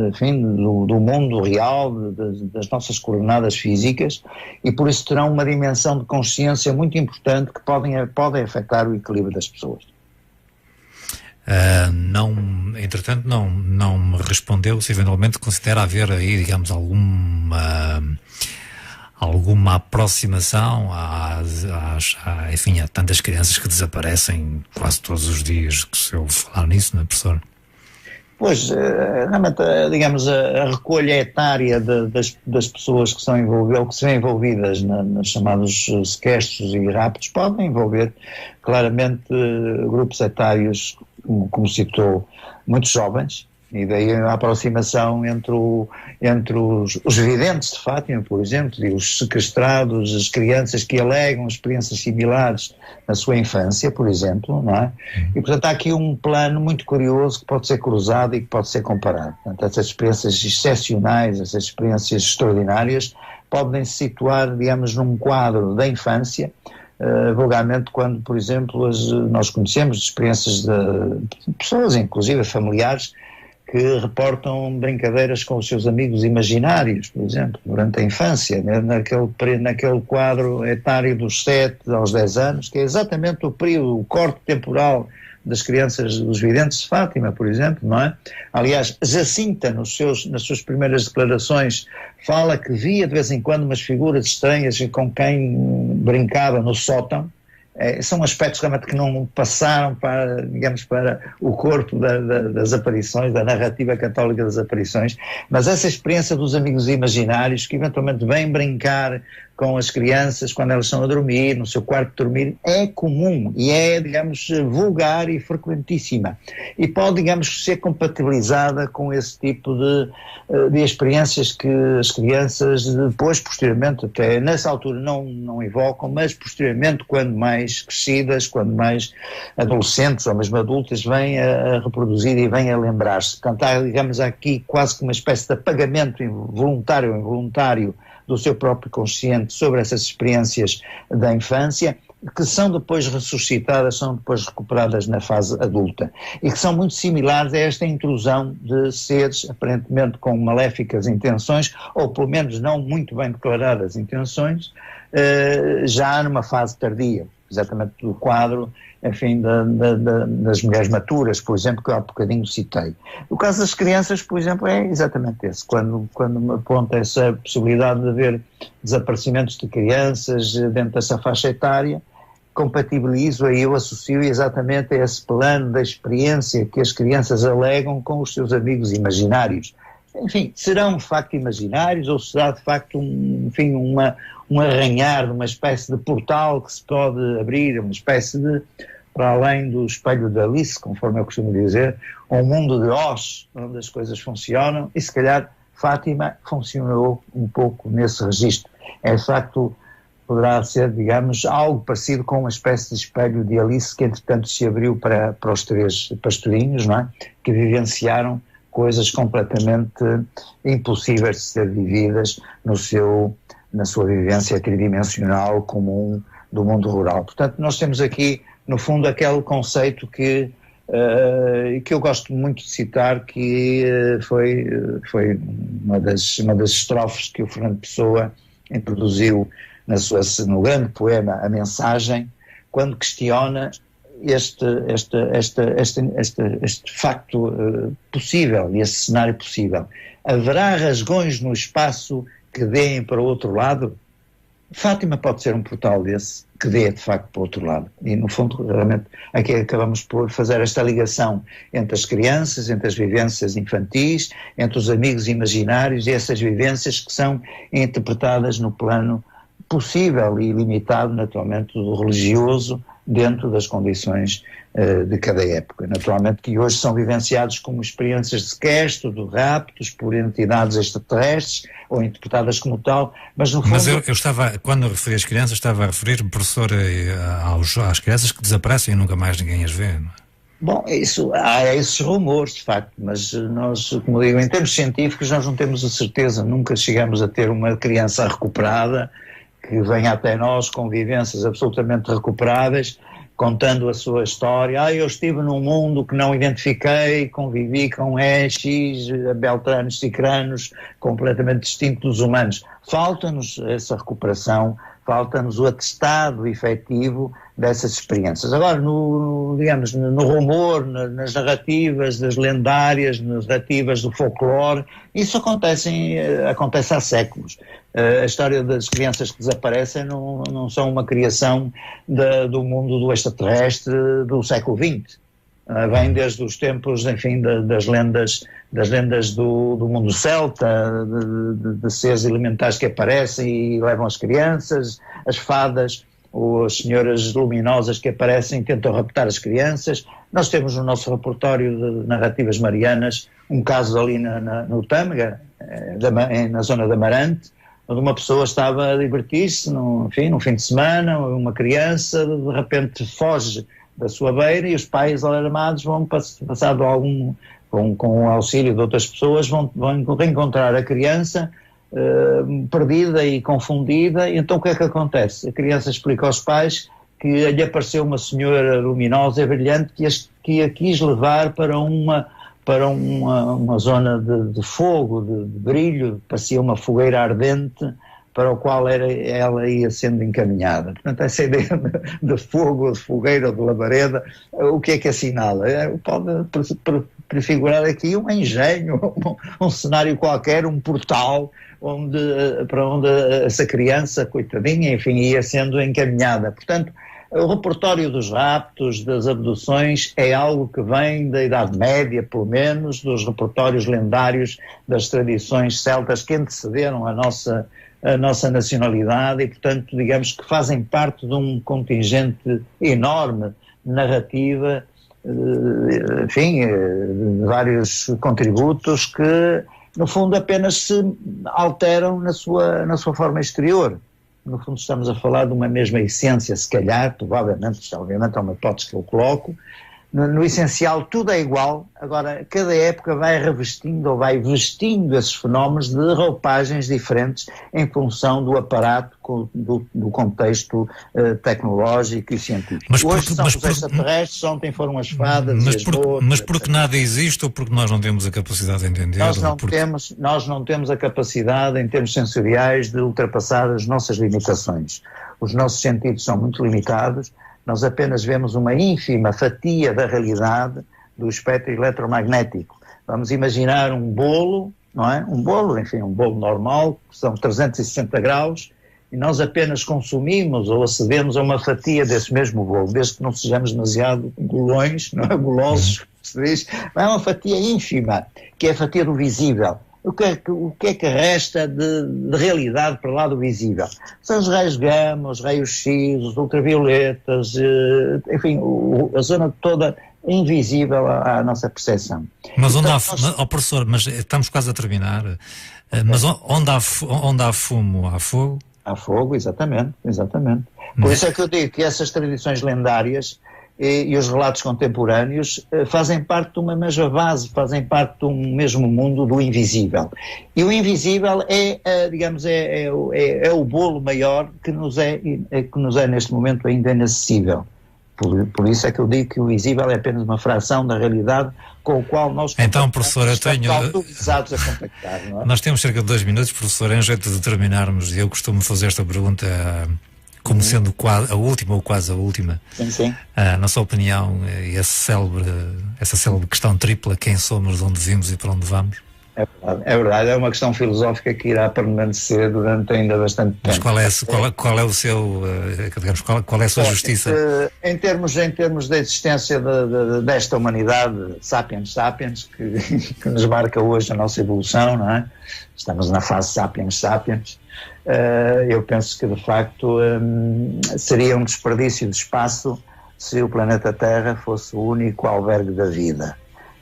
[SPEAKER 2] enfim, do mundo real, das nossas coordenadas físicas, e por isso terão uma dimensão de consciência muito importante que podem afetar o equilíbrio das pessoas.
[SPEAKER 1] Entretanto, não me respondeu se eventualmente considera haver aí, digamos, alguma aproximação enfim, há tantas crianças que desaparecem quase todos os dias, que se eu falar nisso, não é, professor?
[SPEAKER 2] Pois, realmente, digamos, a recolha etária das pessoas que são envolvidas, ou que se vêem envolvidas nos chamados sequestros e raptos, podem envolver claramente grupos etários, como citou, muito jovens, e daí a aproximação entre os videntes de Fátima, por exemplo, e os sequestrados, as crianças que alegam experiências similares na sua infância, por exemplo, não é? E, portanto, há aqui um plano muito curioso que pode ser cruzado e que pode ser comparado. Portanto, essas experiências excepcionais, essas experiências extraordinárias, podem se situar, digamos, num quadro da infância, vulgarmente quando, por exemplo, nós conhecemos experiências de pessoas, inclusive familiares, que reportam brincadeiras com os seus amigos imaginários, por exemplo, durante a infância, né? naquele quadro etário dos 7 aos 10 anos, que é exatamente o período, o corte temporal das crianças dos videntes de Fátima, por exemplo, não é? Aliás, Jacinta, nas suas primeiras declarações, fala que via de vez em quando umas figuras estranhas com quem brincava no sótão. São aspectos realmente que não passaram para o corpo das aparições, da narrativa católica das aparições, mas essa experiência dos amigos imaginários que eventualmente vêm brincar com as crianças quando elas estão a dormir, no seu quarto de dormir, é comum e é, digamos, vulgar e frequentíssima. E pode, digamos, ser compatibilizada com esse tipo de experiências que as crianças depois, posteriormente, até nessa altura não evocam, mas posteriormente, quando mais crescidas, quando mais adolescentes ou mesmo adultas, vêm a reproduzir e vêm a lembrar-se. Portanto, há, digamos, aqui quase que uma espécie de apagamento voluntário ou involuntário do seu próprio consciente sobre essas experiências da infância, que são depois ressuscitadas, são depois recuperadas na fase adulta, e que são muito similares a esta intrusão de seres aparentemente com maléficas intenções, ou pelo menos não muito bem declaradas intenções, já numa fase tardia, exatamente do quadro, enfim, das mulheres maturas, por exemplo, que eu há bocadinho citei. O caso das crianças, por exemplo, é exatamente esse. Quando me aponta essa possibilidade de haver desaparecimentos de crianças dentro dessa faixa etária, compatibilizo aí, eu associo exatamente a esse plano da experiência que as crianças alegam com os seus amigos imaginários. Enfim, serão de facto imaginários ou será de facto um arranhar, uma espécie de portal que se pode abrir, uma espécie de, para além do espelho de Alice, conforme eu costumo dizer, um mundo de Oz, onde as coisas funcionam, e se calhar Fátima funcionou um pouco nesse registro. É de facto, poderá ser, digamos, algo parecido com uma espécie de espelho de Alice que entretanto se abriu para os 3 pastorinhos, não é? Que vivenciaram coisas completamente impossíveis de ser vividas na sua vivência tridimensional comum do mundo rural. Portanto, nós temos aqui, no fundo, aquele conceito que eu gosto muito de citar, que foi uma das estrofes que o Fernando Pessoa introduziu no grande poema A Mensagem, quando questiona este facto possível, e este cenário possível. Haverá rasgões no espaço que deem para o outro lado? Fátima pode ser um portal desse que dê de facto para o outro lado. E no fundo, realmente, aqui acabamos por fazer esta ligação entre as crianças, entre as vivências infantis, entre os amigos imaginários e essas vivências que são interpretadas no plano possível e limitado, naturalmente, do religioso, dentro das condições de cada época. Naturalmente que hoje são vivenciados como experiências de sequestro, de raptos por entidades extraterrestres, ou interpretadas como tal, mas no fundo...
[SPEAKER 1] Mas eu estava, quando referi às crianças, estava a referir, professor, às crianças que desaparecem e nunca mais ninguém as vê, não é?
[SPEAKER 2] Bom, há esses rumores, de facto, mas nós, como digo, em termos científicos, nós não temos a certeza, nunca chegamos a ter uma criança recuperada que venha até nós com vivências absolutamente recuperáveis, contando a sua história. Eu estive num mundo que não identifiquei, convivi com X, beltranos, cicranos, completamente distintos dos humanos. Falta-nos essa recuperação, falta-nos o atestado efetivo dessas experiências. Agora, digamos, no rumor, nas narrativas das lendárias, nas narrativas do folclore, isso acontece há séculos. A história das crianças que desaparecem não são uma criação do mundo do extraterrestre do século XX. Vem desde os tempos, enfim, das lendas do mundo celta, de seres elementares que aparecem e levam as crianças, as fadas, ou as senhoras luminosas que aparecem e tentam raptar as crianças. Nós temos no nosso repertório de narrativas marianas um caso ali no Tâmega, na zona de Amarante, onde uma pessoa estava a divertir-se, num fim de semana, uma criança de repente foge da sua beira e os pais alarmados vão, passado com o auxílio de outras pessoas, vão reencontrar a criança perdida e confundida. E então o que é que acontece? A criança explica aos pais que lhe apareceu uma senhora luminosa e brilhante que a quis levar para uma zona de fogo, de brilho, parecia uma fogueira ardente, para o qual ela ia sendo encaminhada. Portanto, essa ideia de fogo, de fogueira, de labareda, o que é que assinala? Pode prefigurar aqui um engenho, um cenário qualquer, um portal, para onde essa criança, coitadinha, enfim, ia sendo encaminhada. Portanto, o repertório dos raptos, das abduções, é algo que vem da Idade Média, pelo menos, dos repertórios lendários das tradições celtas que antecederam a nossa nacionalidade e, portanto, digamos que fazem parte de um contingente enorme narrativa, enfim, de vários contributos que, no fundo, apenas se alteram na sua forma exterior. No fundo, estamos a falar de uma mesma essência, se calhar, provavelmente, isto obviamente é uma hipótese que eu coloco. No essencial tudo é igual, agora cada época vai revestindo ou vai vestindo esses fenómenos de roupagens diferentes em função do aparato, do contexto tecnológico e científico. Hoje são os extraterrestres, ontem foram as fadas e as botas.
[SPEAKER 1] Mas porque nada existe ou porque nós não temos a capacidade de entender?
[SPEAKER 2] Nós não temos a capacidade em termos sensoriais de ultrapassar as nossas limitações. Os nossos sentidos são muito limitados. Nós apenas vemos uma ínfima fatia da realidade do espectro eletromagnético. Vamos imaginar um bolo, não é? Um bolo, enfim, um bolo normal, que são 360 graus, e nós apenas consumimos ou acedemos a uma fatia desse mesmo bolo, desde que não sejamos demasiado golões, não é? Golosos, se diz. É uma fatia ínfima, que é a fatia do visível. O que é que resta de realidade para lá do visível? São os raios gama, os raios X, os ultravioletas, enfim, a zona toda invisível à nossa percepção.
[SPEAKER 1] Mas onde professor, mas estamos quase a terminar, mas onde há fumo, há fogo?
[SPEAKER 2] Há fogo, exatamente. Por isso é que eu digo que essas tradições lendárias e os relatos contemporâneos fazem parte de uma mesma base, fazem parte de um mesmo mundo do invisível. E o invisível digamos, o bolo maior que nos é neste momento ainda inacessível. Por isso é que eu digo que o visível é apenas uma fração da realidade com o qual nós
[SPEAKER 1] então, professor, eu tenho
[SPEAKER 2] autorizados a contactar, não é?
[SPEAKER 1] Nós temos cerca de 2 minutos, professor, em jeito de terminarmos, e eu costumo fazer esta pergunta como sendo a última ou quase a última.
[SPEAKER 2] Sim.
[SPEAKER 1] Na sua opinião, essa célebre questão tripla, quem somos, de onde vimos e para onde vamos?
[SPEAKER 2] É verdade, é uma questão filosófica que irá permanecer durante ainda bastante tempo.
[SPEAKER 1] Mas qual é o seu, digamos, qual é a sua justiça?
[SPEAKER 2] Em termos da existência desta humanidade, sapiens, que nos marca hoje a nossa evolução, não é? Estamos na fase sapiens, eu penso que de facto seria um desperdício de espaço se o planeta Terra fosse o único albergue da vida.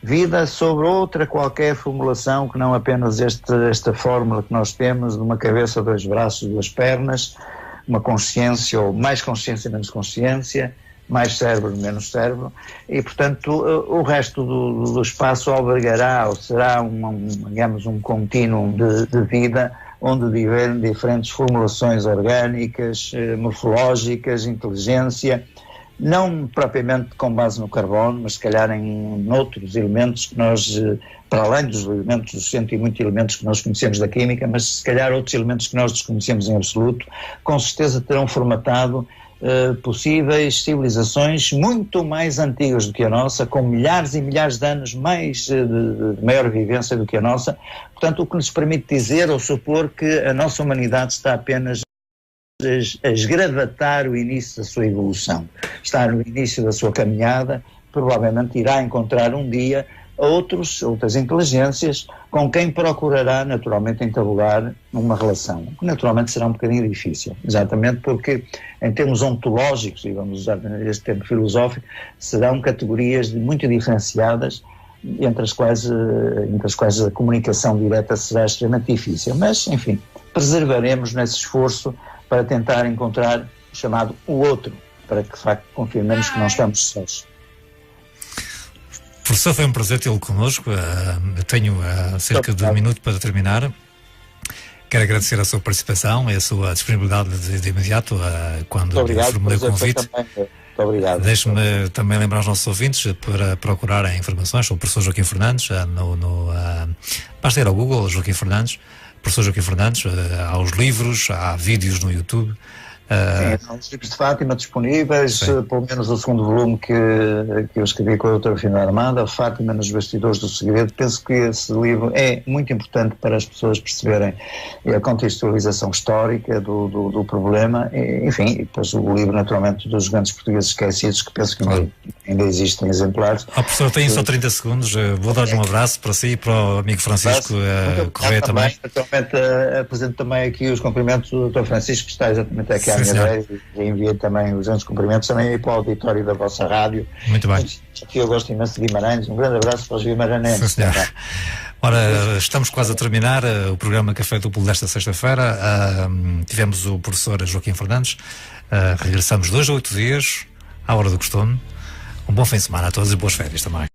[SPEAKER 2] Vida sobre outra qualquer formulação que não apenas esta fórmula que nós temos de uma cabeça, 2 braços, 2 pernas, uma consciência ou mais consciência, menos consciência, mais cérebro, menos cérebro, e portanto o resto do espaço albergará ou será digamos, um contínuo de vida onde viverem diferentes formulações orgânicas, morfológicas, inteligência, não propriamente com base no carbono, mas se calhar em outros elementos que nós, para além dos elementos, dos 100 e muitos elementos que nós conhecemos da química, mas se calhar outros elementos que nós desconhecemos em absoluto, com certeza terão formatado possíveis civilizações muito mais antigas do que a nossa, com milhares e milhares de anos mais de maior vivência do que a nossa, portanto o que nos permite dizer ou supor que a nossa humanidade está apenas a esgravatar o início da sua evolução, está no início da sua caminhada, provavelmente irá encontrar um dia outras inteligências com quem procurará naturalmente entabular uma relação, que naturalmente será um bocadinho difícil, exatamente porque em termos ontológicos, e vamos usar este termo filosófico, serão categorias muito diferenciadas, entre as quais a comunicação direta será extremamente difícil, mas enfim, preservaremos nesse esforço para tentar encontrar o chamado o outro, para que de facto confirmemos que não estamos sós.
[SPEAKER 1] Professor, foi um prazer tê-lo connosco. Eu tenho cerca de um minuto para terminar. Quero agradecer a sua participação e a sua disponibilidade de imediato quando formulei o convite.
[SPEAKER 2] Muito obrigado.
[SPEAKER 1] Deixe-me também lembrar aos nossos ouvintes para procurarem informações sobre o professor Joaquim Fernandes. Basta ir ao Google, Joaquim Fernandes, professor Joaquim Fernandes, há os livros, há vídeos no YouTube.
[SPEAKER 2] Sim, são os livros de Fátima disponíveis, pelo menos o segundo volume que eu escrevi com a doutora Fina Armada, Fátima nos Bastidores do Segredo. Penso que esse livro é muito importante para as pessoas perceberem a contextualização histórica do problema, enfim, e depois o livro naturalmente dos grandes portugueses esquecidos, que penso que ainda existem exemplares.
[SPEAKER 1] Professor, tenho só 30 segundos, vou dar-lhe um abraço para si e para o amigo Francisco Correia também.
[SPEAKER 2] Naturalmente apresento também aqui os cumprimentos do Dr. Francisco, que está exatamente aqui à minha beira, e enviei também os grandes cumprimentos também para o auditório da vossa rádio.
[SPEAKER 1] Muito bem.
[SPEAKER 2] Aqui eu gosto imenso de Guimarães, um grande abraço para os guimaranenses.
[SPEAKER 1] Ora, estamos quase a terminar o programa Café Duplo desta sexta-feira. Tivemos o professor Joaquim Fernandes, regressamos 2 a 8 dias, à hora do costume. Um bom fim de semana a todos e boas férias também.